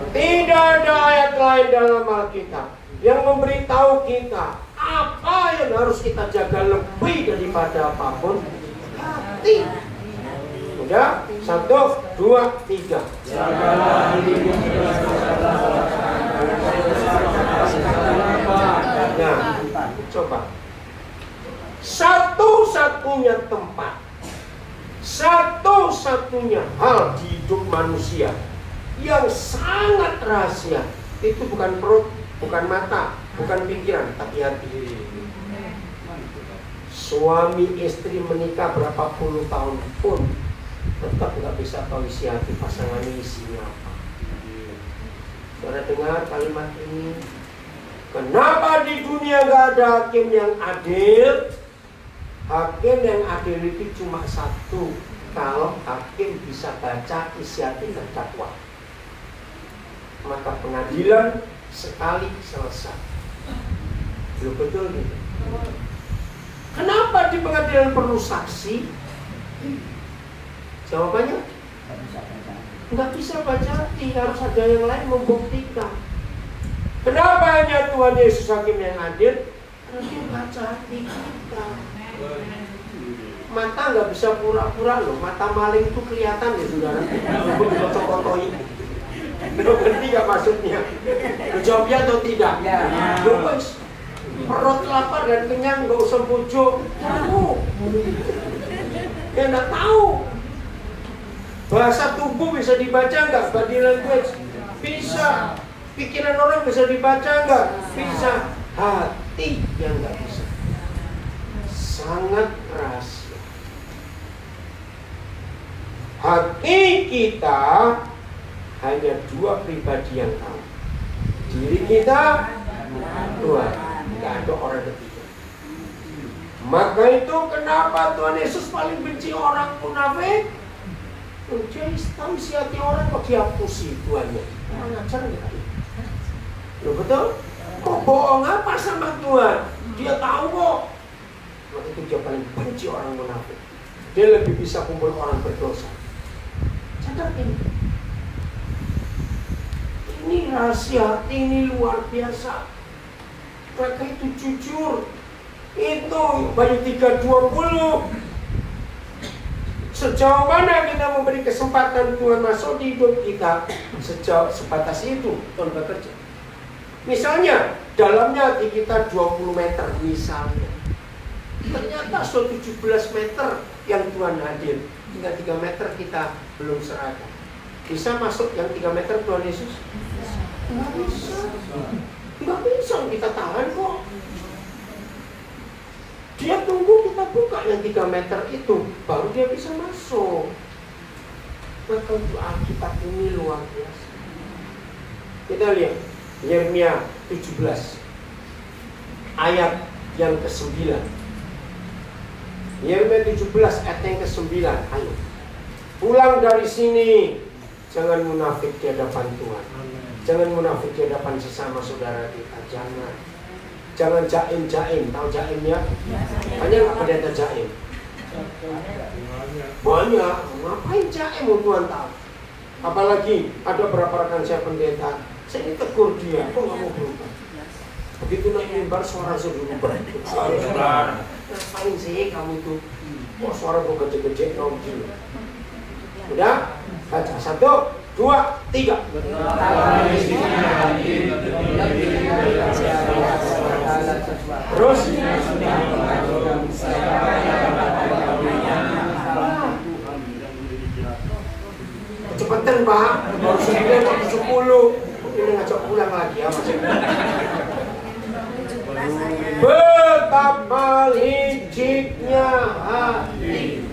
Tidak ada ayat lain dalam Alkitab yang memberitahu kita apa yang harus kita jaga lebih daripada apapun. Hati. Udah? 1, 2, 3. Jagalah dirimu. Nah, coba. Satu-satunya tempat, satu-satunya hal di hidup manusia yang sangat rahasia itu bukan perut, bukan mata, bukan pikiran, tapi hati. Suami istri menikah berapa puluh tahun pun tetap nggak bisa tahu isi hati pasangan ini isinya apa. Saudara dengar kalimat ini? Kenapa di dunia nggak ada hakim yang adil? Hakim yang adil itu cuma satu, kalau hakim bisa baca isi hati terdakwa, maka pengadilan sekali selesai. Betul gitu. Kenapa di pengadilan perlu saksi? Jawabannya nggak bisa baca hati, harus ada yang lain membuktikan. Kenapa hanya Tuhan Yesus hakim yang adil? Karena dia baca hati kita. Mata nggak bisa pura-pura loh. Mata maling itu kelihatan ya saudara. Aku dikocok-kocokin. Lo ngerti gak maksudnya? Lo jawabnya atau tidak? Ya. Lo perut lapar dan kenyang nggak usah bujuk. Tahu? Ya nggak tahu. Bahasa tubuh bisa dibaca nggak? Body language bisa. Pikiran orang bisa dibaca nggak? Bisa. Hati yang nggak bisa. Sangat rahasia. Hati kita hanya dua pribadi yang tahu. Diri kita, Tuhan. Nggak ada orang ketiga. Maka itu kenapa Tuhan Yesus paling benci orang munafik? Dia tahu isi hati orang kok dihapusi Tuhannya. Orang ajar nggak? Loh betul? Kok bohong apa sama Tuhan? Dia tahu kok. Maka itu dia paling benci orang munafik. Dia lebih bisa kumpul orang berdosa. Catat ini. Ini rahasia hati, ini luar biasa. Mereka itu jujur. Itu Wahyu 3:20. Sejauh mana kita memberi kesempatan Tuhan masuk di hidup kita, sejauh sebatas itu Tuhan bekerja. Misalnya dalamnya hati kita 20 meter misalnya. Ternyata 17 meter yang Tuhan hadir, tinggal 3 meter kita belum serahkan. Bisa masuk yang 3 meter Tuhan Yesus? Nggak bisa. Nggak bisa kita tahan kok. Dia tunggu kita buka yang 3 meter itu, baru dia bisa masuk. Maka untuk Alkitab ini luar biasa. Kita lihat Yeremia 17 ayat yang ke-9. Yeremia 17 ayat yang ke-9. Ayo, pulang dari sini. Jangan munafik di hadapan Tuhan. Jangan munafik di hadapan sesama saudara kita. Jangan jaim-jaim. Tahu jaim ya? Banyak nggak pendeta jaim? Banyak. Ngapain jaim? Tuhan tahu. Apalagi ada beberapa rekan saya pendeta, saya ini tegur dia, kok nggak mau berubah? Begitu naik mimbar suara sudah berubah. Ngapain sih kamu itu? Kok suara kok gede-gede nongki? Udah? Baca 1, 2, 3. Terus cepetan Pak, baru 9 waktu 10. Ini ngajak pulang lagi ya Mas. Betapa liciknya hati,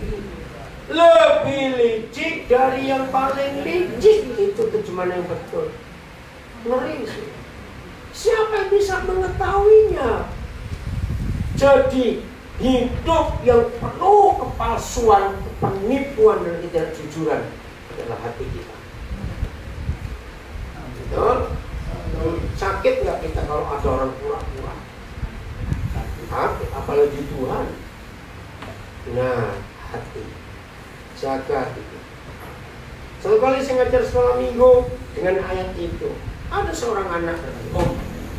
lebih licik dari yang paling licik. Itu terjemahan yang betul. Ngeri sih. Siapa yang bisa mengetahuinya? Jadi hidup yang penuh kepalsuan, penipuan dan ketidakjujuran adalah hati kita. Betul? Sakit nggak kita kalau ada orang pura-pura? Apalagi Tuhan. Nah, hati. Jaga itu. Satu kali saya ngajar sekolah minggu dengan ayat itu. Ada seorang anak, Om,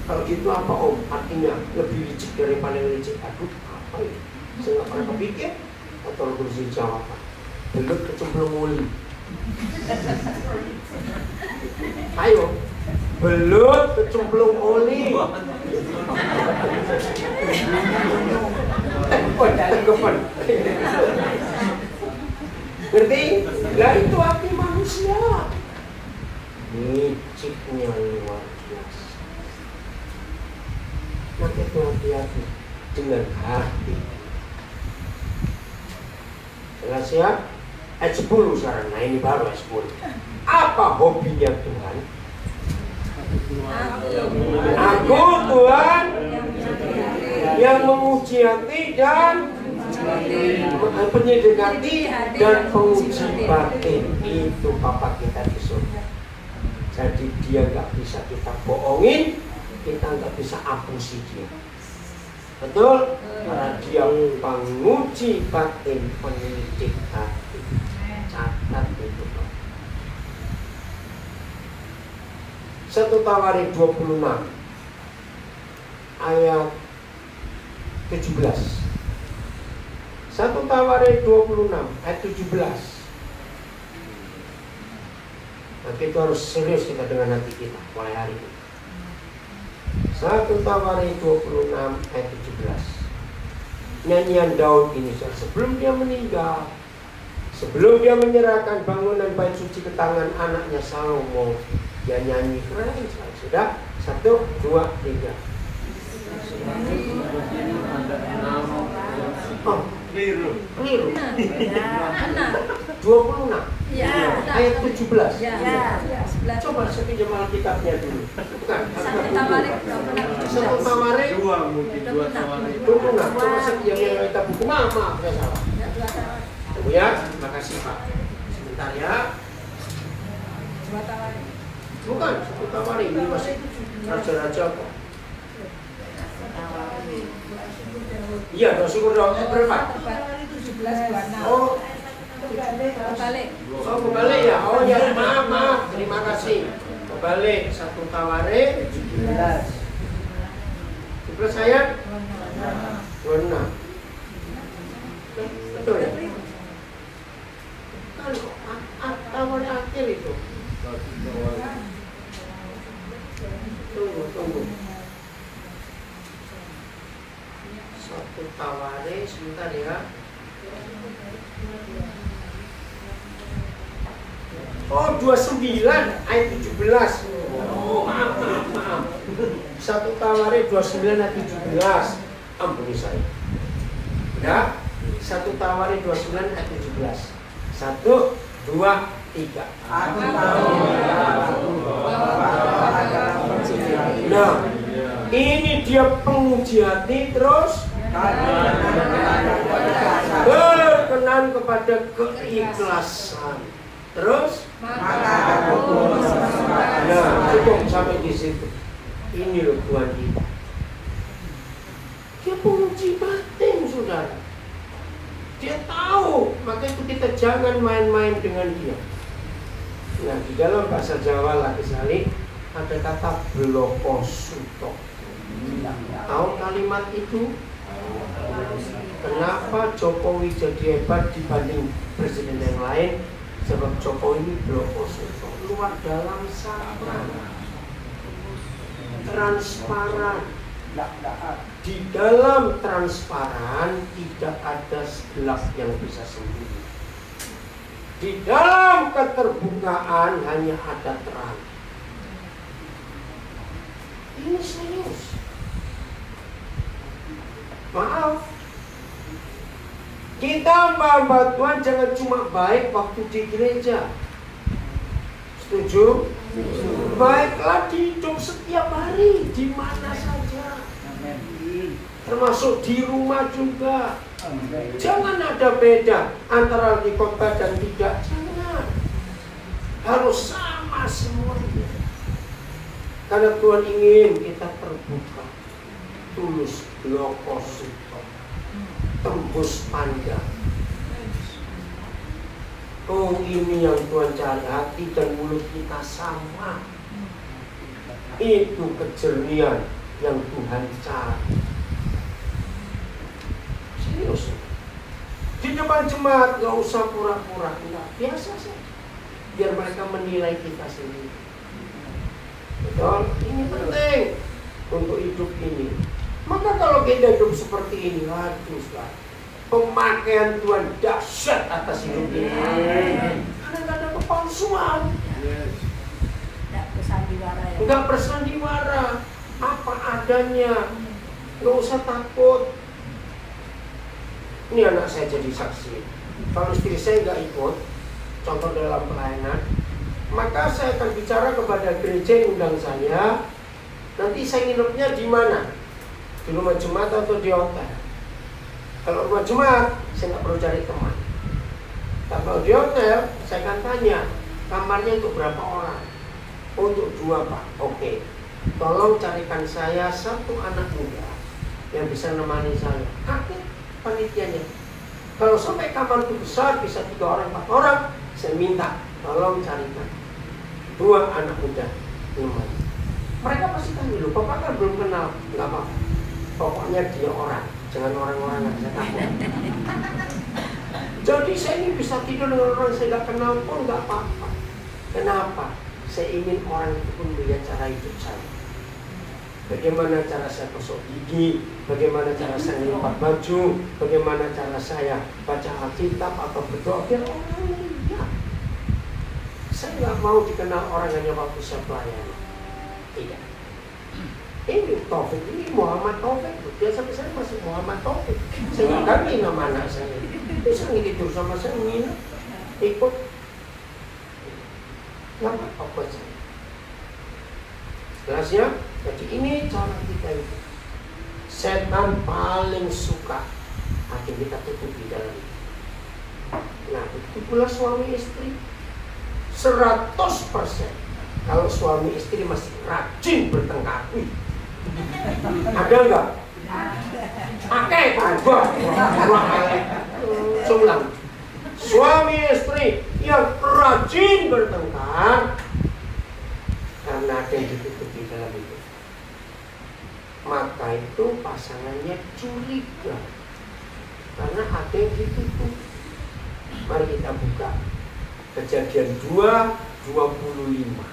kalau gitu apa Om? Artinya lebih licik dari paling licik. Aduh, apa itu? Saya nggak pernah kepikir. Atau bersih jawab. Belut kecemplung oli. Ayo, belut kecemplung oli. Ngerti? Lah itu hati manusia. Liciknya luar biasa. Maka itu hati-hati dengan hati. Jelas ya? Ayat 10 sekarang. Nah ini baru ayat 10. Apa hobinya Tuhan? Aku Tuhan yang menguji hati dan penyelidik hati dan penguji batin. Itu Papa kita di surga. Jadi dia nggak bisa kita bohongin, kita nggak bisa apusi dia. Betul? Karena dia penguji batin, penyelidik hati. Catat itu. 1 Tawarik 26 ayat 17. 1 Tawarik 26 ayat 17. Nanti itu harus serius kita dengan hati kita mulai hari ini. 1 Tawarik 26 ayat 17. Nyanyian Daud ini sebelum dia meninggal, sebelum dia menyerahkan bangunan bait suci ke tangan anaknya Salomo, dia nyanyi keren sekali. Sudah? 1, 2, 3. Oh, keliru. 26 ayat 17. Coba saya pinjam Alkitabnya dulu. Bukan. 1 Tawarik 1 Tawarik 2 mungkin 2 Tawarik. 26. Coba saya pinjam Alkitab buku. Maaf, saya salah. Tunggu ya. Terima kasih Pak. Sebentar ya. 2 Tawarik. Bukan, 1 Tawarik ini masih raja-raja kok. Iya, doa syukur doa berapa? 17:26. Oh, Kebalik. oh kebalik ya. Oh ya, maaf. Terima kasih. Kebalik 1 Tawarik 17. 17 ayat 26. Betul ya? Kan Tawarik akhir itu. Tunggu. 1 Tawarik sebentar ya. Oh 29 ayat 17. Oh maaf. maaf. 1 Tawarik 29 ayat 17. Ampuni saya. Ya, 1 Tawarik 29 ayat 17. 1, 2, 3. Aku tahu. Nah, ini dia penguji hati terus berkenan kepada keikhlasan. Terus, nah, cukup sampai di situ. Ini loh Tuhan kita. Dia penguji batin, saudara. Dia tahu, maka itu kita jangan main-main dengan dia. Nah, di dalam bahasa Jawa lagi sekali ada kata blokosuto. Tahu kalimat itu? Kenapa Jokowi jadi hebat dibanding presiden yang lain? Sebab Jokowi ini blokosuto, luar dalam sama, transparan. Di dalam transparan tidak ada gelap yang bisa sembunyi. Di dalam keterbukaan hanya ada terang. Ini serius. Maaf, kita hamba Tuhan jangan cuma baik waktu di gereja. Setuju? Baiklah di hidup setiap hari, di mana saja. Termasuk di rumah juga. Jangan ada beda antara di kota dan tidak. Jangan. Harus sama semuanya. Karena Tuhan ingin kita terbuka, tulus, lokosuto, tembus panjang. Oh, ini yang Tuhan cari, hati dan mulut kita sama. Itu kejernihan yang Tuhan cari. Serius. Di depan jemaat gak usah pura-pura, enggak, biasa saja. Biar mereka menilai kita sendiri. Betul? Ini penting untuk hidup ini. Maka kalau kita hidup seperti ini, waduh, pemakaian Tuhan dahsyat atas hidup ini. Karena gak ada kepalsuan. Enggak bersandiwara. Apa adanya. Gak usah takut. Ini anak saya jadi saksi. Kalau istri saya nggak ikut, contoh dalam pelayanan, maka saya akan bicara kepada gereja yang undang saya. Nanti saya nginepnya di mana? Di rumah jemaat atau di hotel? Kalau rumah jemaat, saya nggak perlu cari teman. Kalau di hotel, saya akan tanya, kamarnya untuk berapa orang? Untuk 2, Pak. Oke. Tolong carikan saya 1 anak muda yang bisa menemani saya. Panitianya. Kalau sampai kamar itu besar, bisa 3 orang, 4 orang, saya minta tolong carikan 2 anak muda teman. Mereka pasti tanya, loh, Bapak kan belum kenal. Enggak apa-apa. Pokoknya dia orang, jangan orang-orang yang saya takut. Jadi saya ini bisa tidur dengan orang saya tidak kenal pun enggak apa-apa. Kenapa? Saya ingin orang itu pun melihat cara hidup saya. Bagaimana cara saya gosok gigi, bagaimana cara saya lipat baju, bagaimana cara saya baca Alkitab atau berdoa, biar orang lihat. Saya nggak mau dikenal orang hanya waktu saya pelayanan. Tidak. Ini Taufik, ini Muhammad Taufik. Dia sampai saya masih Muhammad Taufik. Saya nggak ganti nama anak saya. Bisa tidur sama saya, nginep, ikut. Nggak apa-apa saya. Jelas ya? Jadi ini cara kita itu. Setan paling suka hati kita tutup di dalam. Nah, itu pula suami istri 100%. Kalau suami istri masih rajin bertengkar, ada enggak? Pakai gua. Sulang. Suami istri yang rajin bertengkar karena ada yang ditutup di dalam itu. Maka itu pasangannya curiga karena ada yang ditutup. Mari kita buka Kejadian 2:25.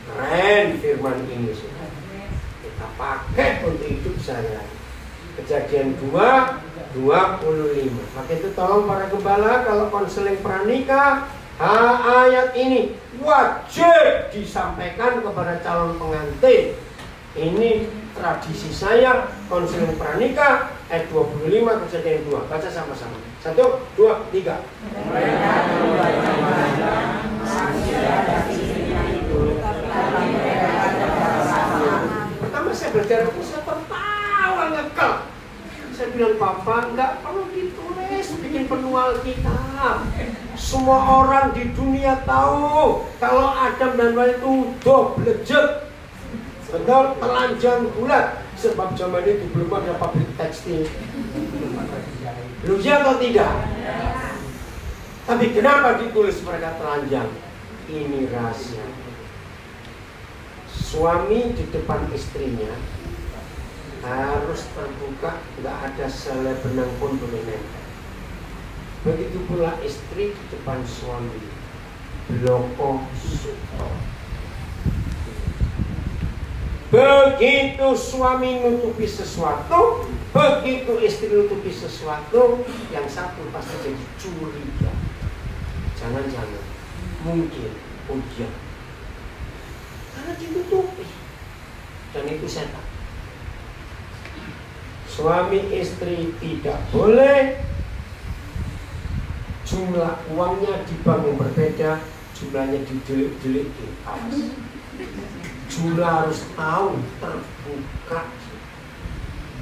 Keren firman ini sudah. Kita pakai untuk hidup saya. Kejadian 2:25. Maka itu tolong para gembala kalau konseling pranikah Ayat ini wajib disampaikan kepada calon pengantin. Ini tradisi saya, konseling pranikah, ayat 25 kejadian 2. Baca sama-sama. 1, 2, 3. Pertama saya belajar itu saya tertawa ngekal. Saya bilang, Papa, nggak perlu ditulis, bikin penual kitab. Semua orang di dunia tahu kalau Adam dan Hawa itu doblejet, betul, telanjang bulat. Sebab zaman itu belum ada pabrik tekstil. Belum ya atau tidak? Tapi kenapa ditulis mereka telanjang? Ini rahasia. Suami di depan istrinya harus terbuka, nggak ada selai benang pun boleh nempel. Begitu pula istri di depan suami, bloko suto. Begitu suami nutupi sesuatu, begitu istri nutupi sesuatu, yang satu pasti jadi curiga. Jangan-jangan, mungkin ujian, karena ditutupi, dan itu setan. Suami istri tidak boleh jumlah uangnya di bank yang berbeda, jumlahnya didelik-delik di atas. Jumlah harus tahu, terbuka.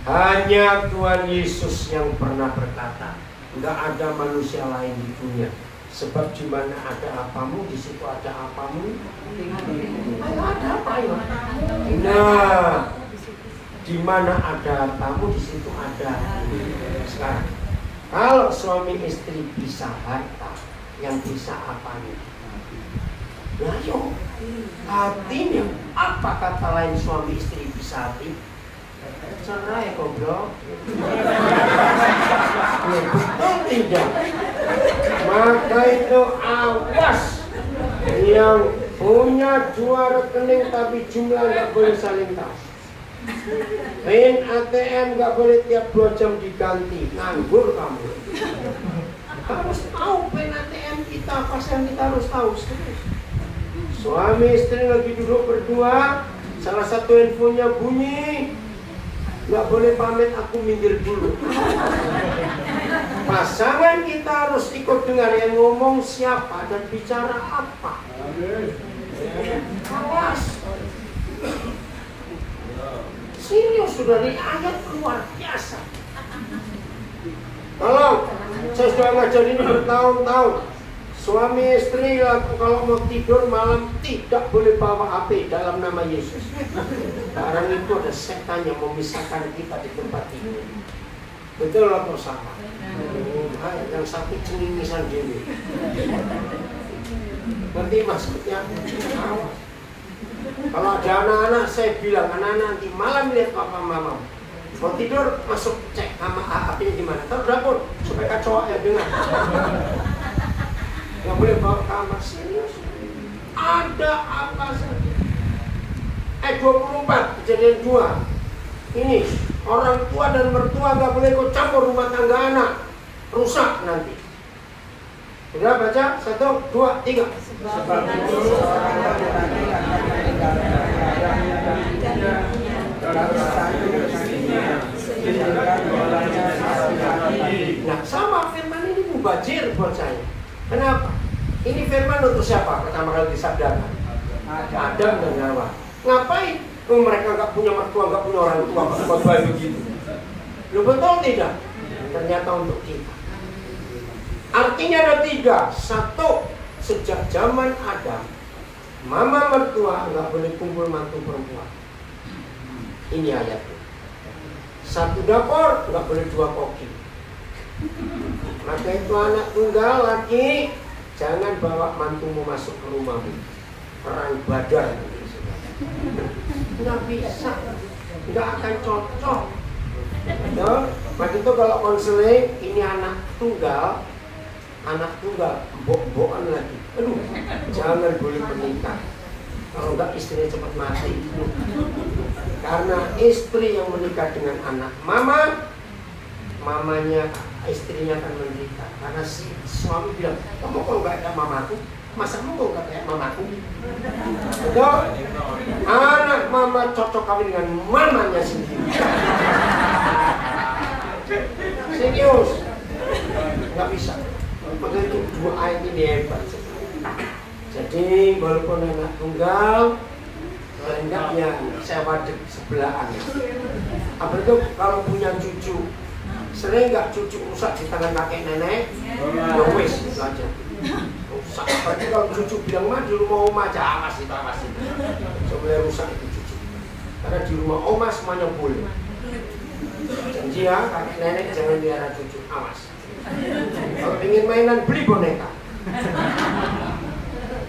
Hanya Tuhan Yesus yang pernah berkata, enggak ada manusia lain di dunia. Sebab di mana ada apamu, di situ ada apamu. Ada apa ya? Nah, di mana ada tamu, di situ ada. Sekarang, kalau suami istri bisa harta, yang bisa apanya? Nah, yuk, hatinya. Apa kata lain suami istri bisa hati? Cerai goblok. Betul tidak? Maka itu awas. Yang punya 2 rekening tapi jumlah nggak boleh saling tahu. PIN ATM nggak boleh tiap 2 jam diganti, nganggur kamu. Harus tahu PIN ATM kita, pasangan kita harus tahu. Suami istri lagi duduk berdua, salah satu handphonenya bunyi, nggak boleh pamit, aku minggir dulu. Pasangan kita harus ikut dengar yang ngomong siapa dan bicara apa. Awas. Serius, sudah dari ayat luar biasa. Tolong, saya sudah ngajar ini bertahun-tahun. Suami istri kalau mau tidur malam tidak boleh bawa HP dalam nama Yesus. Sekarang itu ada setan yang memisahkan kita di tempat tidur. Betul atau salah? Yang satu cengingisan diri. Nanti maksudnya awas. Kalau ada anak-anak, saya bilang anak-anak nanti malam lihat papa mama mau tidur, masuk cek sama HP-nya di mana. Taruh dapur supaya kacau ya dengar. Nggak boleh bawa kamar. Serius. Ada apa saja. 24 kejadian 2. Ini orang tua dan mertua nggak boleh ikut campur rumah tangga anak, rusak nanti. Sudah baca? 1, 2, 3. Sebab itu seorang laki-laki akan meninggalkan ayahnya dan ibunya dan bersatu dengan istrinya, sehingga keduanya satu hati. Nah, sama firman ini mubazir buat saya. Kenapa? Ini firman untuk siapa? Pertama kali disabdakan Adam dan Hawa. Ngapain? Mereka nggak punya mertua, nggak punya orang tua, khotbah begitu. Lu betul tidak? Ternyata untuk kita. Artinya ada 3. 1, sejak zaman Adam, mama mertua nggak boleh kumpul mantu perempuan. Ini ayatnya. 1 dapur nggak boleh 2 koki. Maka itu anak tunggal laki, jangan bawa mantumu masuk ke rumahmu. Perang Badar. Nggak bisa, nggak akan cocok. Betul? Maka itu kalau konseling ini anak tunggal, mbok-mbokan lagi. Aduh, jangan boleh menikah. Kalau enggak istrinya cepat mati. Karena istri yang menikah dengan anak mamanya istrinya akan menderita karena si suami bilang, kamu kok nggak ada mamaku? Masa kamu kok nggak kayak mamaku? Betul? Anak mama cocok kawin dengan mamanya sendiri. Serius, nggak bisa. Begitu dua ayat ini hebat. Jadi walaupun anak tunggal, hendaknya saya waduk sebelahan. Apa itu kalau punya cucu, sering nggak cucu rusak di tangan kakek nenek? Ya wis, itu aja. Rusak. Berarti kalau cucu bilang mah di rumah oma aja, awas itu. Sebenarnya rusak itu cucu. Karena di rumah oma semuanya boleh. Janji ya, kakek nenek jangan biara cucu, awas. Kalau ingin mainan, beli boneka.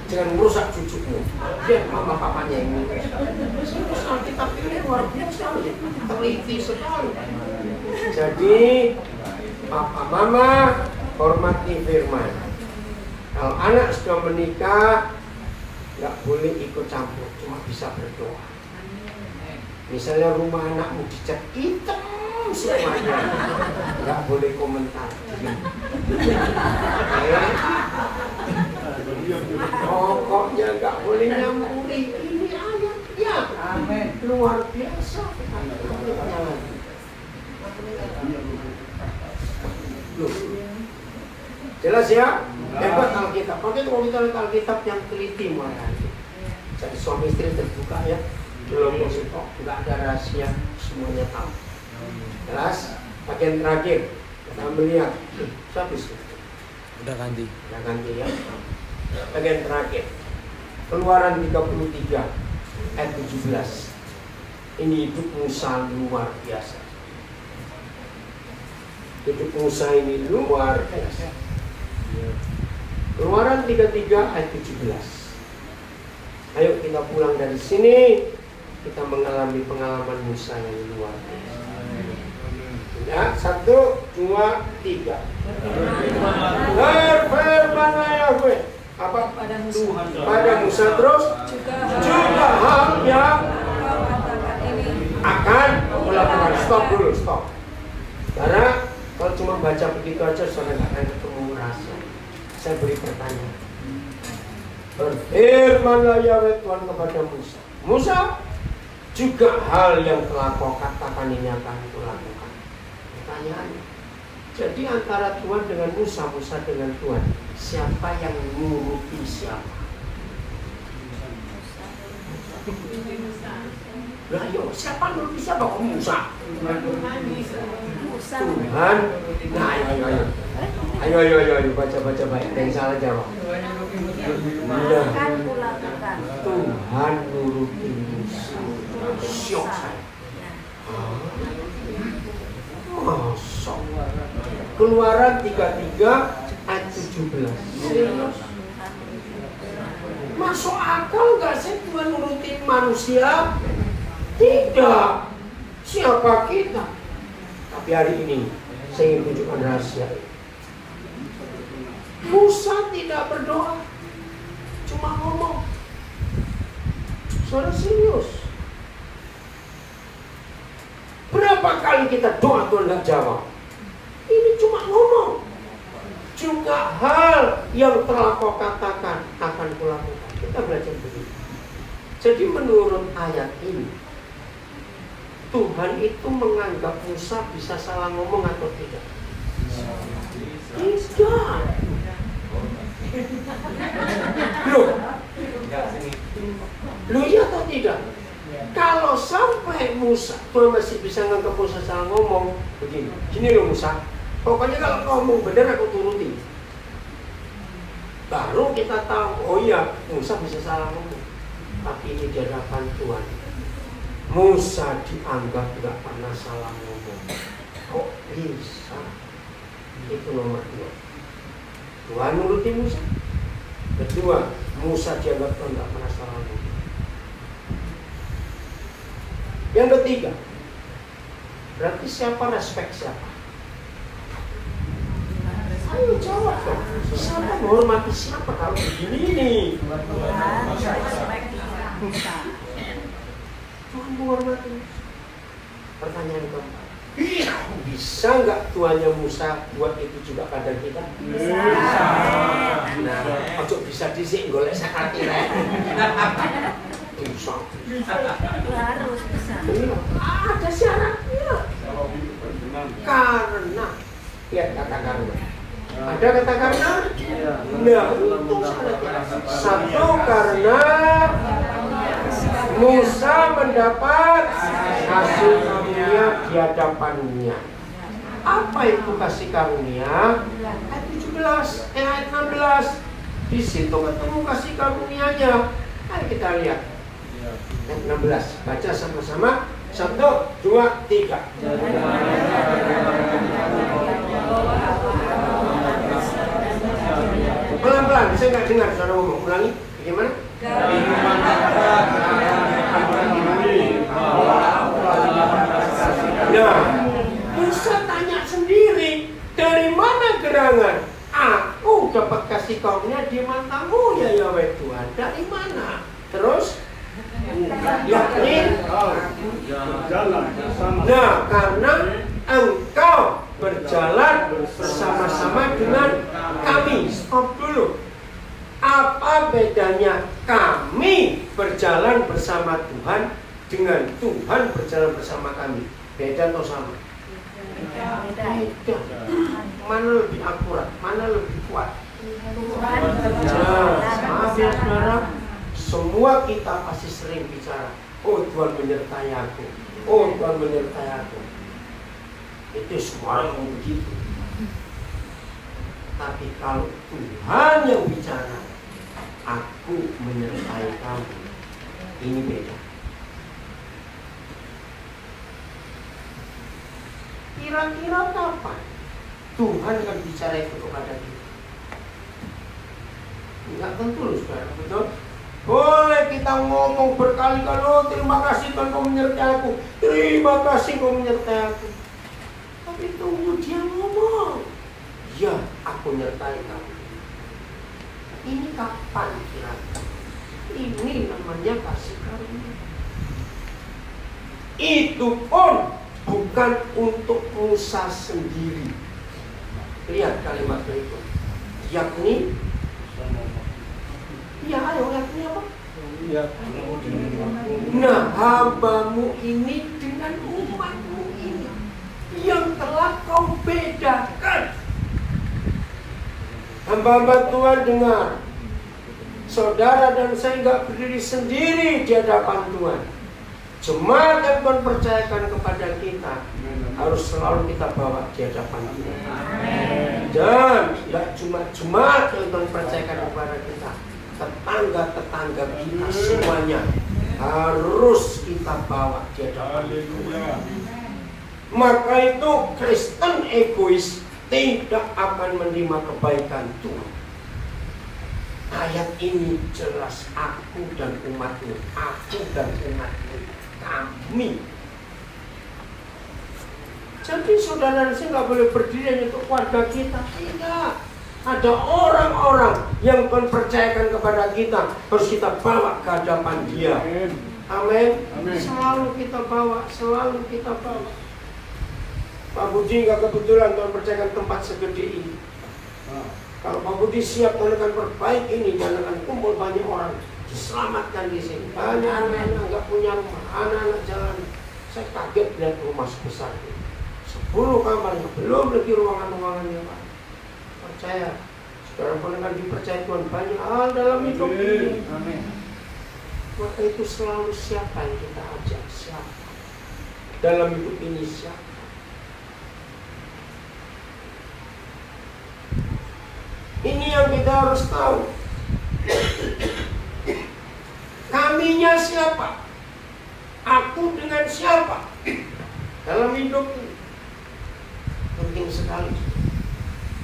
Jangan merusak cucumu. Dia mama papanya yang ngurus. Alkitab ini luar biasa, teliti sekali. Jadi papa mama hormati firman. Kalau anak sudah menikah, nggak boleh ikut campur, cuma bisa berdoa. Misalnya rumah anakmu dicat hitam semuanya, nggak boleh komentar. Pokoknya nggak boleh nyampuri. Ini ayatnya, amin, luar biasa. Jelas ya? Hebat Alkitab. Makanya kalau kita lihat Alkitab yang teliti mulai. Jadi suami istri terbuka ya. Belum kok nggak ada rahasia, semuanya tahu. Jelas? Bagian terakhir kita melihat. Habis. Udah ganti Ya. Bagian terakhir. Keluaran 33 ayat 17. Ini hidup Musa luar biasa. Hidup Musa ini luar biasa. Keluaran 33 ayat 17. Ayo kita pulang dari sini, kita mengalami pengalaman Musa yang luar biasa. Ya, 1, 2, 3. Berfirmanlah Yahweh. Apa? Pada Musa terus juga hal yang akan melakukan. Stop. Karena kalau cuma baca begitu aja saudara nggak akan ketemu rahasia. Saya beri pertanyaan. Berfirmanlah Yahweh Tuhan kepada Musa. Musa, juga hal yang telah kau katakan ini akan kulakukan. Pertanyaannya, jadi antara Tuhan dengan Musa, Musa dengan Tuhan, siapa yang nuruti siapa? Lah yo, siapa nuruti siapa? Kok Musa? Tuhan. Nah, ayo baca baik. Yang salah jawab. Tuhan nuruti Musa. Syok saya. Masuk. Keluaran 33 ayat 17. Masuk akal nggak sih Tuhan nurutin manusia? Tidak. Siapa kita? Tapi hari ini saya ingin tunjukkan rahasia. Musa tidak berdoa, cuma ngomong. Saudara serius. Berapa kali kita doa Tuhan nggak jawab? Ini cuma ngomong. Juga hal yang telah kau katakan akan kulakukan. Kita belajar begitu. Jadi menurut ayat ini, Tuhan itu menganggap Musa bisa salah ngomong atau tidak? Tidak. Loh iya atau tidak? Kalau sampai Musa, Tuhan masih bisa menganggap Musa salah ngomong, begini. Gini loh Musa, pokoknya kalau ngomong benar aku turuti. Baru kita tahu, oh iya Musa bisa salah ngomong. Tapi ini di hadapan Tuhan, Musa dianggap tidak pernah salah ngomong. Kok bisa? Itu nomor 2. Tuhan nuruti Musa. Kedua, Musa dianggap Tuhan tidak pernah salah ngomong. Yang ketiga, berarti siapa respect siapa? Ayo jawab dong. Siapa menghormati siapa kalau begini nih? Tuhan menghormati. Pertanyaan keempat, Bisa nggak Tuhannya Musa buat itu juga pada kita? Bisa. Nah, ojo bisa disik golek sakati rek. Bisa. Harus bisa. Ada syaratnya. Karena lihat kata karena. Ada kata karena? Nah, itu syaratnya. Satu, karena Musa mendapat kasih karunia di hadapannya. Apa itu kasih karunia? Ayat 17, ayat 16. Di situ ketemu kasih karunianya. Ayo kita lihat. Ayat 16. Baca sama-sama. 1, 2, 3. Pelan-pelan, saya nggak dengar saudara ngomong. Ulangi, bagaimana? Nah, Musa tanya sendiri, dari mana gerangan? Aku dapat kasih karunia di matamu ya Yahweh Tuhan. Dari mana? Terus? Yakni, nah karena engkau berjalan bersama-sama dengan kami. Stop dulu. Apa bedanya kami berjalan bersama Tuhan dengan Tuhan berjalan bersama kami? Beda atau sama? Beda. Mana lebih akurat? Mana lebih kuat? Maaf ya saudara, semua kita pasti sering bicara, oh Tuhan menyertai aku, oh Tuhan menyertai aku. Itu semua orang yang begitu. Tapi kalau Tuhan yang bicara, aku menyertai kamu, ini beda. Kira-kira kapan Tuhan akan bicara itu kepada kita? Enggak tentu loh saudara, betul? Boleh kita ngomong berkali-kali, oh terima kasih Tuhan kau menyertai aku, terima kasih kau menyertai aku. Tapi tunggu dia ngomong, ya aku menyertai kamu. Ini kapan kira-kira? Ini namanya kasih karunia. Itu pun bukan untuk Musa sendiri. Lihat kalimat itu. Yakni, ya ayo yakni apa? Nah, hambamu ini dengan umatmu ini yang telah kau bedakan. Hamba-hamba Tuhan dengar, saudara dan saya nggak berdiri sendiri di hadapan Tuhan. Jemaat yang Tuhan percayakan kepada kita harus selalu kita bawa di hadapan Tuhan. Dan tidak cuma jemaat yang Tuhan percayakan kepada kita, tetangga-tetangga kita semuanya harus kita bawa di hadapan Tuhan. Maka itu Kristen egois tidak akan menerima kebaikan Tuhan. Ayat ini jelas, aku dan umatmu, aku dan umatmu, kami. Jadi saudara saya nggak boleh berdiri untuk keluarga kita. Tidak. Ada orang-orang yang Tuhan percayakan kepada kita, harus kita bawa ke hadapan Dia. Amin. Selalu kita bawa, selalu kita bawa. Pak Budi nggak kebetulan Tuhan percayakan tempat segede ini. Kalau Pak Budi siap, Tuhan akan perbaiki ini dan akan kumpul banyak orang diselamatkan di sini. Banyak anak-anak nggak punya rumah, anak-anak jalan. Saya kaget lihat rumah sebesar ini. 10 kamarnya, belum lagi ruangan-ruangannya Pak. Percaya, saudara pun akan dipercaya Tuhan banyak hal dalam hidup ini. Amin. Maka itu selalu siapa yang kita ajak, siapa dalam hidup ini, siapa. Ini yang kita harus tahu. Kaminya siapa? Aku dengan siapa? Dalam hidup ini penting sekali.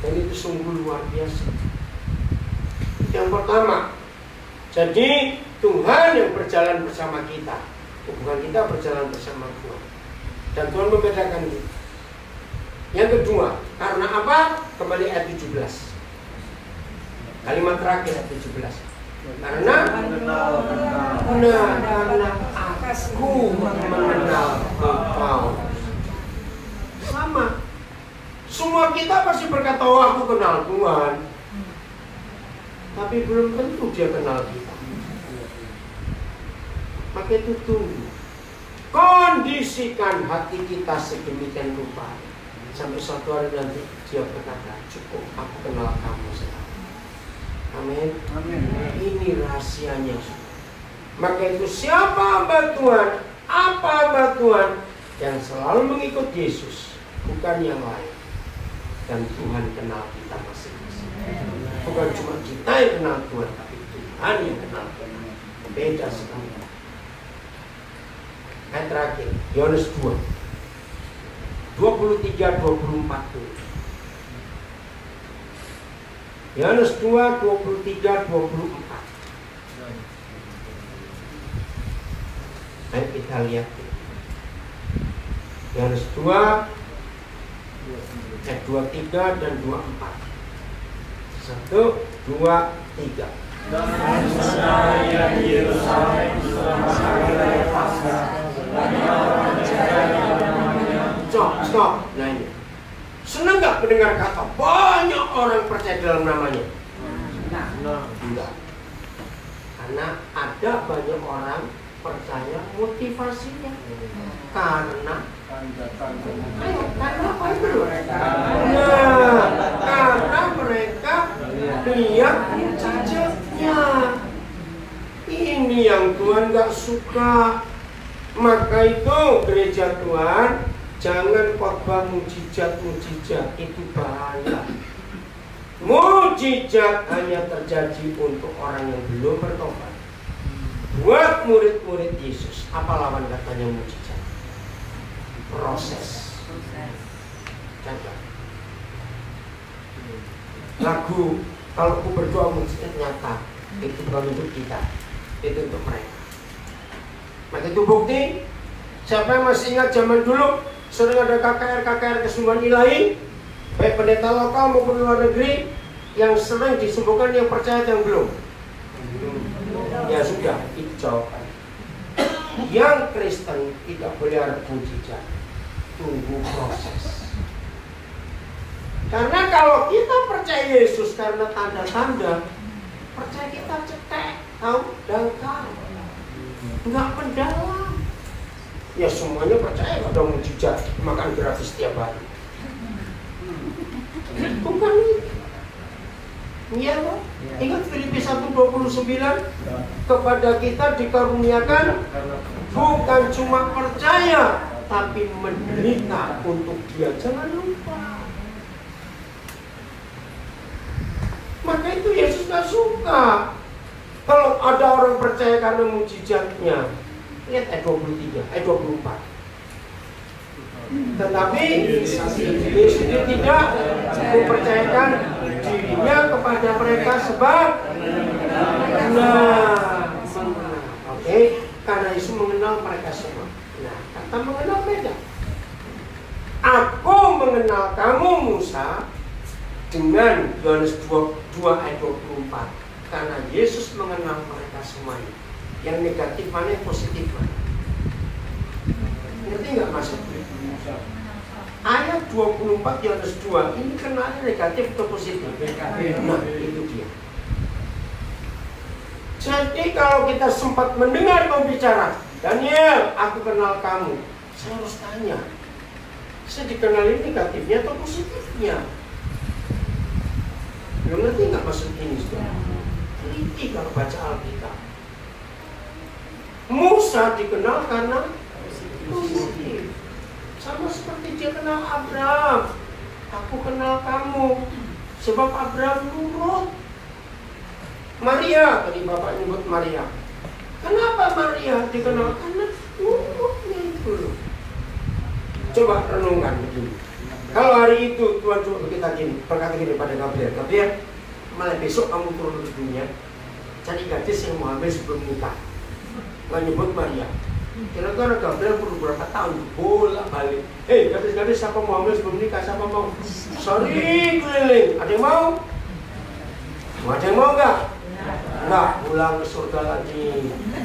Dan itu sungguh luar biasa. Yang pertama, jadi Tuhan yang berjalan bersama kita, bukan kita berjalan bersama Tuhan. Dan Tuhan membedakan itu. Yang kedua, karena apa? Kembali ayat 17. Kalimat terakhir ayat 17. Karena aku mengenal engkau. pasti berkata, oh aku kenal Tuhan. Tapi belum tentu dia kenal kita. Maka itu tunggu. Kondisikan hati kita sedemikian rupa. Sampai suatu hari nanti dia berkata, cukup aku kenal kamu sekarang. Amin. Ini rahasianya. Maka itu siapa hamba Tuhan? Apa hamba Tuhan? Yang selalu mengikut Yesus, bukan yang lain. Dan Tuhan kenal kita masing-masing. Bukan cuma kita yang kenal Tuhan, tapi Tuhan yang kenal kita. Beda sekali. Ayat terakhir, Yohanes 2 23-24 dulu. Yohanes 2 23-24. Ayo kita lihat. Yohanes 2 ayat 23 dan 24. 1, 2, 3. Dan saya Yerusalem selama hari Paskah, banyak orang percaya namanya. Stop. Nah ini. Senang nggak mendengar kata banyak orang percaya dalam namanya? Enggak. Karena ada banyak orang percaya motivasinya karena apa itu? Karena mereka lihat mujizatnya. Ini yang Tuhan gak suka. Maka itu gereja Tuhan, jangan khotbah mujizat, itu bahaya. Mujizat hanya terjadi untuk orang yang belum bertobat. Buat murid-murid Yesus, apa lawan katanya mujizat? Proses. Contoh. Lagu kalau aku berdoa mujizat nyata, itu bukan untuk kita, itu untuk mereka. Maka itu bukti. Siapa yang masih ingat zaman dulu sering ada KKR kesembuhan ilahi, baik pendeta lokal maupun luar negeri, yang sering disembuhkan yang percaya yang belum. Ya sudah, itu jawaban. Yang Kristen tidak boleh harap mujizat, tunggu proses. Karena kalau kita percaya Yesus karena tanda-tanda, percaya kita cetek, tahu dangkal, nggak mendalam. Ya semuanya percaya ada mujizat, makan gratis setiap hari. Bukan itu. Iya loh. Ingat Filipi 1:29, kepada kita dikaruniakan bukan cuma percaya, tapi menderita untuk Dia. Jangan lupa. Maka itu Yesus gak suka kalau ada orang percaya karena mujizatnya. Lihat ayat 23, ayat 24. Tetapi Yesus tidak mempercayakan dirinya kepada mereka sebab oke, karena Yesus mengenal mereka semua. Nah, kata mengenal beda. Aku mengenal kamu Musa dengan Yohanes 2 ayat 24. Karena Yesus mengenal mereka semuanya. Yang negatif mana, yang positif mana? Ngerti nggak maksudnya? Ayat 24 Yohanes 2 ini kenalnya negatif atau positif? Nah, itu dia. Jadi kalau kita sempat mendengar kau bicara, Daniel, aku kenal kamu. Saya harus tanya, saya dikenalin negatifnya atau positifnya? Belum ngerti nggak maksud ini? Teliti kalau baca Alkitab. Musa dikenal karena positif. Sama seperti dia kenal Abraham. Aku kenal kamu sebab Abraham nurut. Maria, tadi Bapak nyebut Maria. Kenapa Maria dikenal? Karena nurutnya itu loh. Coba renungkan begini. Kalau hari itu Tuhan coba kita gini, berkata gini pada Gabriel, malah besok kamu turun ke dunia, cari gadis yang mau hamil sebelum nikah. Nggak nyebut Maria. Kira-kira Gabriel perlu berapa tahun bolak-balik. Hei, gadis-gadis siapa mau hamil sebelum nikah? Siapa mau? Sorry, keliling. Ada yang mau? Ada yang mau nggak? Nggak, pulang ke surga lagi.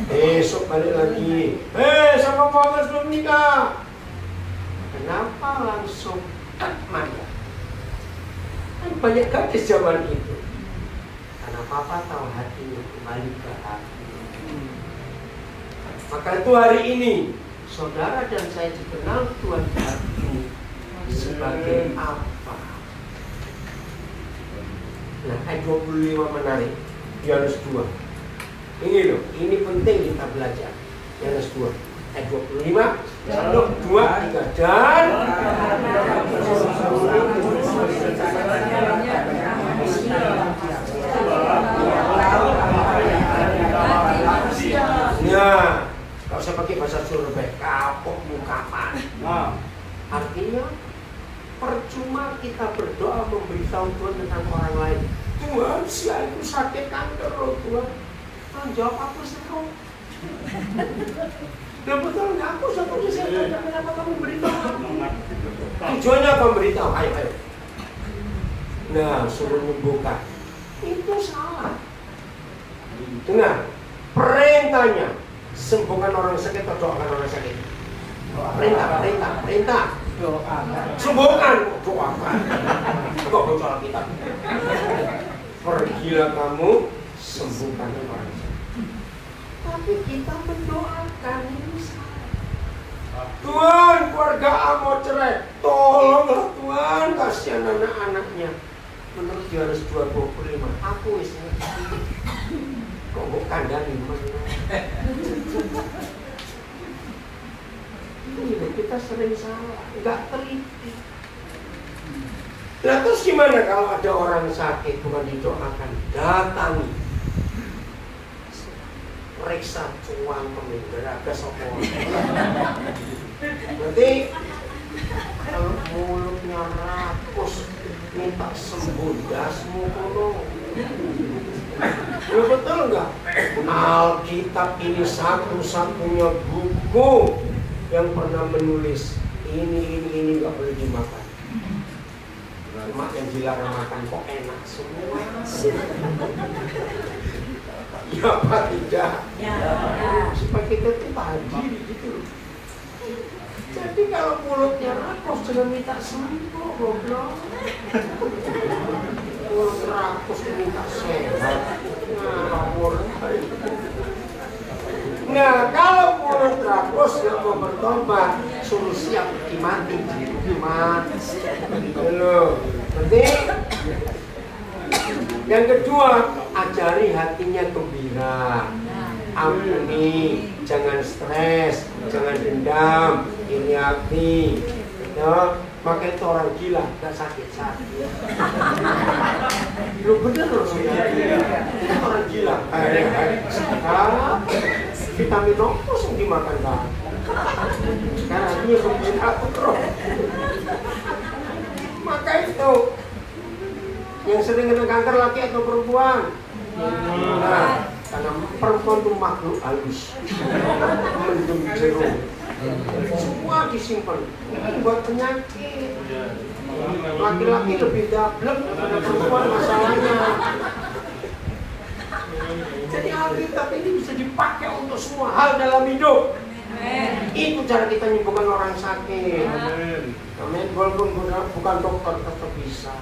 Besok balik lagi. Hei, siapa mau hamil sebelum nikah? Kenapa langsung Maria? banyak gadis zaman itu. Karena papa tahu hatinya kembali ke hati. Maka itu hari ini saudara dan saya dikenal Tuhan di hati ini sebagai apa? Nah, ayat 25 menarik. Yohanes 2. Ini loh, ini penting kita belajar. Yohanes 2 ayat 25, 1, 2, 3 dan ya, kalau saya pakai bahasa Surabaya, kapok mukapan. Artinya percuma kita berdoa memberitahu Tuhan tentang orang lain. Tuhan, si itu sakit kanker loh Tuhan. Tuhan jawab aku stroke. Dan betul nggak aku satu kesehatan, kenapa kamu beritahu aku? Tujuannya kamu beritahu, ayo. Nah, suruh menyembuhkan. Itu salah. Dengar, perintahnya sembuhkan orang sakit atau doakan orang sakit. Perintah. Sembuhkan, doakan. Kok bocor kita? Pergilah kamu sembuhkan orang sakit. Tapi kita mendoakan ini salah. Tuhan, keluarga A mau cerai, tolonglah Tuhan, kasihan anak-anaknya. Menurut Yohanes 2:25, aku ngerti. Kok mau kandangin mana? Ini kita sering salah, nggak teliti. Nah terus gimana kalau ada orang sakit bukan didoakan, datangi, periksa cuan pemindera sopor. Berarti kalau mulutnya rakus minta sembuh dasmu kono. Ya betul nggak? Alkitab ini satu-satunya buku yang pernah menulis ini nggak boleh dimakan. Cuma yang dilarang makan kok enak semua. Ya apa tidak? Ya. Supaya kita tuh hadir gitu. Jadi kalau mulutnya rakus jangan minta sembuh, goblok. Mulut rakus minta sehat. Nah, kalau mulut rakus nggak mau bertobat, suruh siap dimati, mati. Loh, berarti yang kedua, ajari hatinya gembira, ampuni, jangan stres, jangan dendam, ini hati. Ya, maka itu orang gila, gak sakit-sakit. Lu bener loh saudara, itu orang gila. Vitamin opus yang dimakan kan. Sekarang hatinya gembira terus. Maka itu yang sering kena kanker laki atau perempuan. Nah, karena perempuan itu makhluk halus, mendung jeruk, semua disimpan. Ini buat penyakit. Laki-laki lebih dablek daripada perempuan masalahnya. Jadi Alkitab ini bisa dipakai untuk semua hal dalam hidup. Itu cara kita menyembuhkan orang sakit. Amin. Walaupun bukan dokter tetap bisa.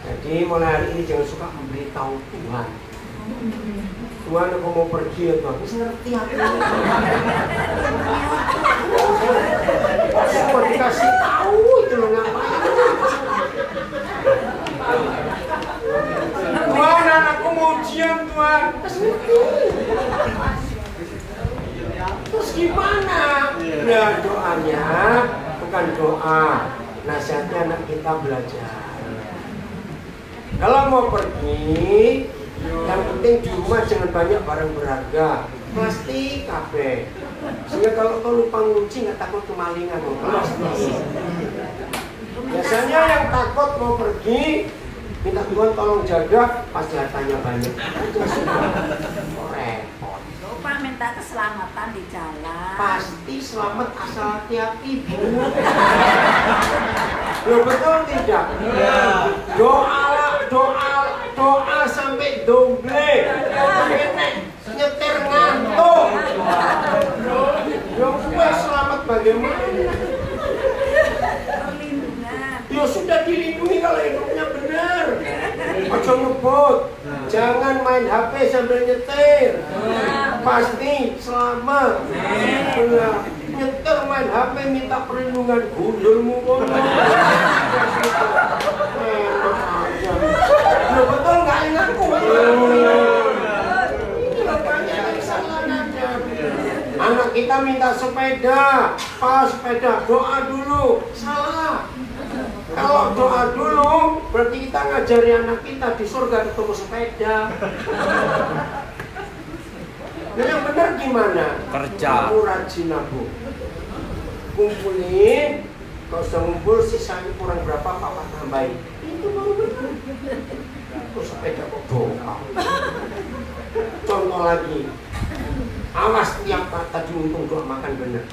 Jadi mulai hari ini jangan suka memberitahu Tuhan. Tuhan aku mau pergi ya Tuhan. Bisa ngerti aku. Semua dikasih tahu itu loh ngapain. Tuhan anakku mau ujian Tuhan. Terus gimana? Ya doanya bukan doa. Nasihatnya anak kita belajar. Kalau mau pergi, yang penting di rumah jangan banyak barang berharga, plastik kabeh. Sehingga kalau kau lupa ngunci nggak takut kemalingan, plastik. Biasanya yang takut mau pergi, minta Tuhan tolong jaga, pasti hartanya banyak. Itu sudah repot. Lupa minta keselamatan di jalan. Pasti selamat asal hati-hati. Loh betul tidak? Doa sampai doble. Nyetir ngantuk. Loh gue selamat bagaimana? Perlindungan. Ya sudah dilindungi kalau hidupnya benar. Ojo ngebut. Jangan main HP sambil nyetir. Pasti selamat. Benar. Nyetir main HP minta perlindungan gundulmu kono. Enak aja. Lo betul nggak ingatku? Anak kita minta sepeda, pas sepeda doa dulu, salah. Kalau doa dulu, berarti kita ngajari anak kita di surga ketemu sepeda. Nah yang benar gimana? Kerja. Kamu rajin aku. Kumpulin, kalau sudah ngumpul sisanya kurang berapa papa tambahin. Itu baru benar. Terus sepeda kok doa. Contoh lagi. Awas tiap tadi untung doa makan benar.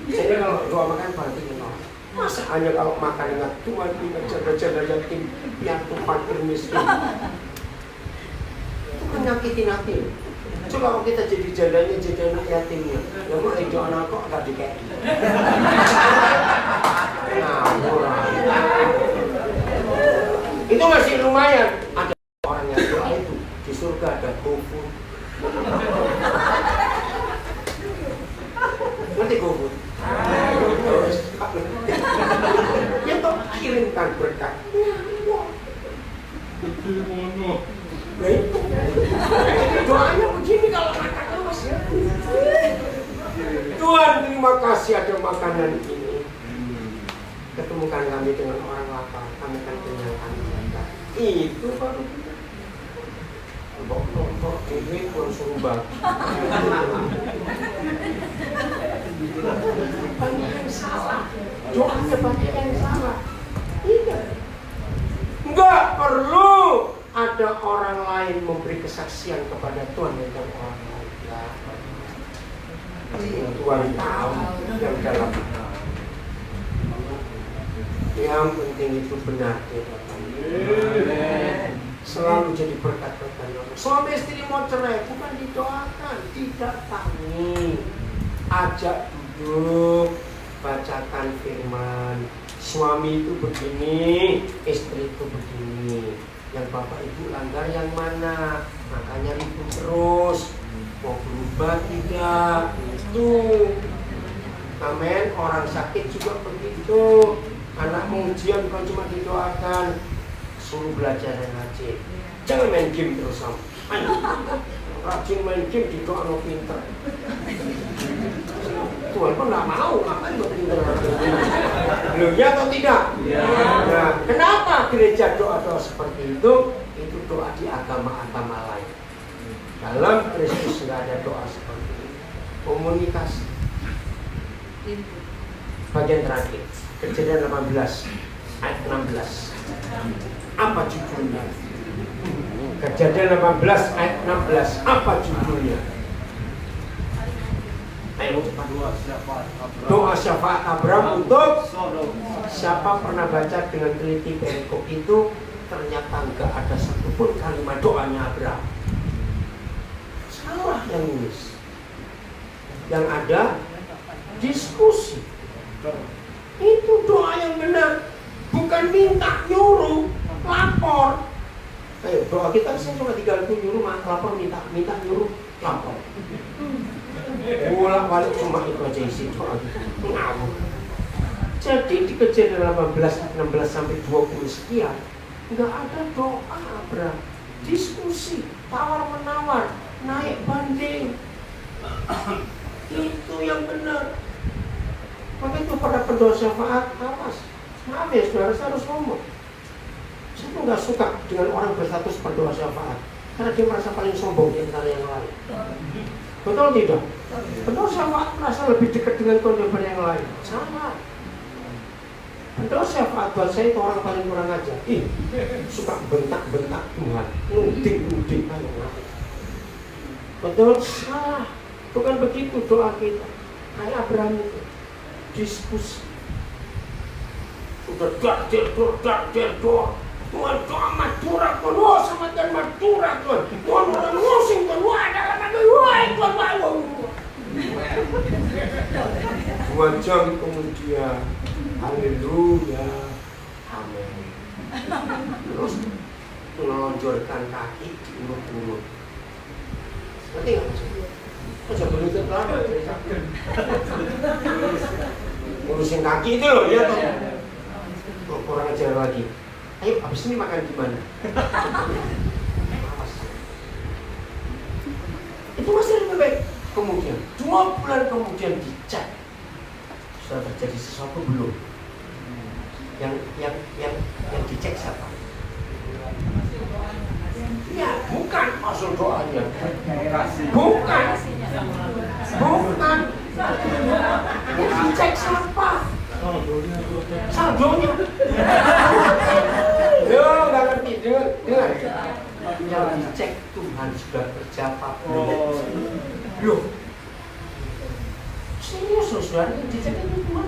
Jadi kalau doa makan berarti menolak. Masa hanya kalau makan ingat Tuhan, ingat jaga-jaga yatim, piatu fakir miskin. Itu kan nyakitin hati. Coba kalau kita jadi jadanya, jadi anak yatimnya, yang mau jadi anak kok gak dikei. Nah, murah. Itu masih lumayan. Ada orang yang doa itu di surga ada GoFood. Ngerti GoFood? Ya toh kirimkan berkat. Nah itu doanya begini kalau makan terus ya. Tuhan terima kasih ada makanan ini. Ketemukan kami dengan orang lapar, kami akan kenyangkan mereka. Itu baru kita. Bok ini kurang suruh bagi. Banyak yang salah. Doanya banyak yang salah. Tidak. Enggak perlu ada orang lain memberi kesaksian kepada Tuhan tentang orang lain. Tuhan tahu yang dalam. Yang penting itu benar di hadapan. Selalu jadi berkat buat orang. Suami istri mau cerai bukan didoakan, didatangi, ajak duduk, bacakan firman. Suami itu begini, istri itu begini. Yang bapak ibu langgar yang mana? Makanya ribut terus. Mau berubah tidak? Itu. Amin. Orang sakit juga begitu. Anak mau ujian bukan cuma didoakan, suruh belajar yang rajin. Jangan main game terus sama. Rajin main game didoa no pinter. Tuhan pun nggak mau, ngapain buat pinter? Loh ya atau tidak? Ya. Nah, kenapa gereja doa-doa seperti itu? Itu doa di agama-agama lain. Dalam Kristus nggak ada doa seperti itu. Komunikasi. Bagian terakhir. Kejadian 18 ayat 16. Apa judulnya? Kejadian 18 ayat 16. Apa judulnya? Ayo cepat. Doa syafaat Abraham untuk siapa pernah baca dengan teliti perikop itu? Ternyata enggak ada satupun kalimat doanya Abraham. Salah yang nulis. Yang ada diskusi. Itu doa yang benar, bukan minta nyuruh, lapor. Ayo doa kita sih cuma 30 nyuruh, lapor minta nyuruh, lapor. Bolak-balik cuma itu aja isi doa gitu. Ngawur. Jadi di kejadian 18, 16 sampai 20 sekian, nggak ada doa Abraham, diskusi, tawar menawar, naik banding. Itu yang benar. Maka itu pada pendoa syafaat, awas. Maaf ya saudara, saya harus ngomong. Saya tuh nggak suka dengan orang berstatus pendoa syafaat, karena dia merasa paling sombong di antara yang lain. Betul tidak? Pendoa syafaat merasa lebih dekat dengan Tuhan daripada yang lain. Salah. Pendoa syafaat buat saya itu orang paling kurang ajar. Suka bentak-bentak Tuhan, nuding-nuding Tuhan. Betul? Salah. Bukan begitu doa kita. Kayak Abraham itu. Diskusi sudah dakdir doa Tuhan doa Madura Tuhan sama dan Madura Tuhan orang ngusing Tuhan dalam Tuhan 2 jam kemudian haleluya amin terus Melonjorkan kaki diurut-urut. Ngerti nggak maksudnya? Aja berlutut lama. Ngurusin kaki itu loh ya tuh. Kurang ajar lagi. Ayo habis ini makan di mana? Itu masih lebih baik. Kemudian 2 bulan kemudian dicek sudah terjadi sesuatu belum? Yang dicek siapa? Ya bukan maksud doanya. Bukan. Yang dicek siapa? Saldonya. Yo, nggak ngerti, dengar. Yang dicek Tuhan sudah kerja apa belum? Loh, serius saudara, yang dicek itu Tuhan.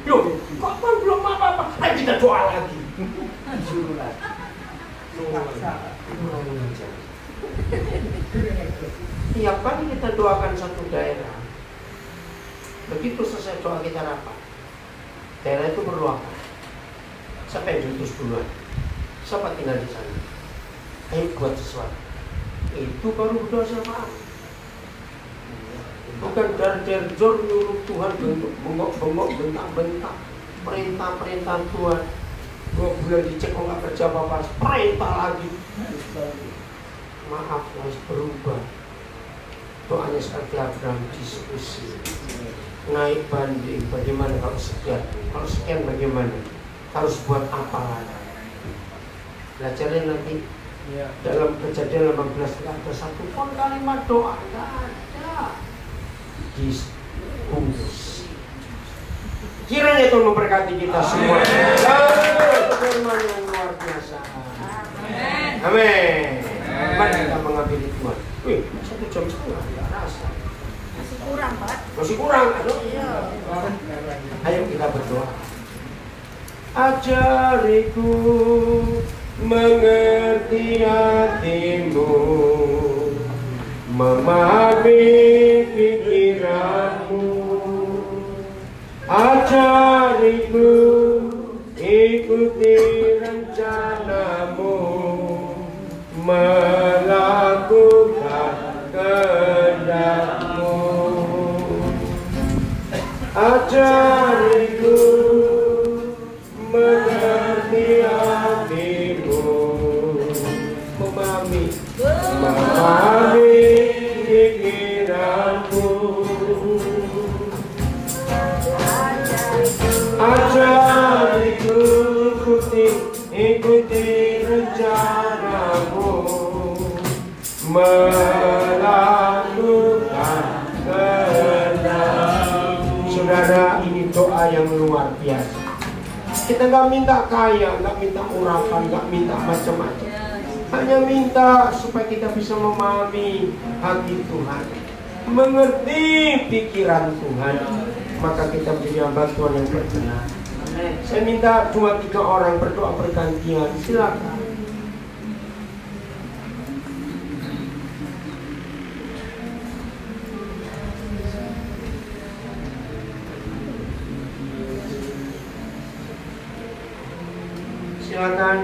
Loh, kok kan belum apa-apa? Ayo kita doa lagi. Disuruh lagi. Tiap kali kita doakan satu daerah, begitu selesai doa kita rapat, daerah itu perlu apa? Siapa yang diutus duluan? Siapa tinggal di sana? Ayo buat sesuatu. Itu baru berdoa sama Allah. Bukan dar-dar-jor nyuruh Tuhan untuk bengok-bengok, bentak-bentak, perintah-perintah Tuhan. 2 bulan dicek kok nggak kerja apa-apa, perintah lagi. Maaf, harus berubah. Doanya seperti Abraham, diskusi, naik banding, bagaimana kalau sekian, kalau sekian bagaimana, harus buat apa lagi. Belajarin nanti dalam Kejadian 18 nggak ada satu pun kalimat doa, nggak ada. Diskusi. Kiranya Tuhan memberkati kita semua. Firman yang luar biasa. Amin. Mari kita mengambil Tuhan. Wih, 1 jam setengah nggak rasa. Masih kurang, Pak. Masih kurang, aduh. Iya. Ayo kita berdoa. Ajariku mengerti hatimu, memahami pikiranmu. Ajariku ikuti rencanamu, melakukan kehendakmu. Ajariku mengerti hatimu, memahami pikiranmu. Ajariku ikuti rencanamu, melakukan kehendakmu. Saudara, ini doa yang luar biasa. Kita nggak minta kaya, nggak minta urapan, nggak minta macam-macam. Hanya minta supaya kita bisa memahami hati Tuhan, mengerti pikiran Tuhan, maka kita menjadi hamba Tuhan yang berkenan. Saya minta 2-3 orang berdoa bergantian. Silakan. Silakan.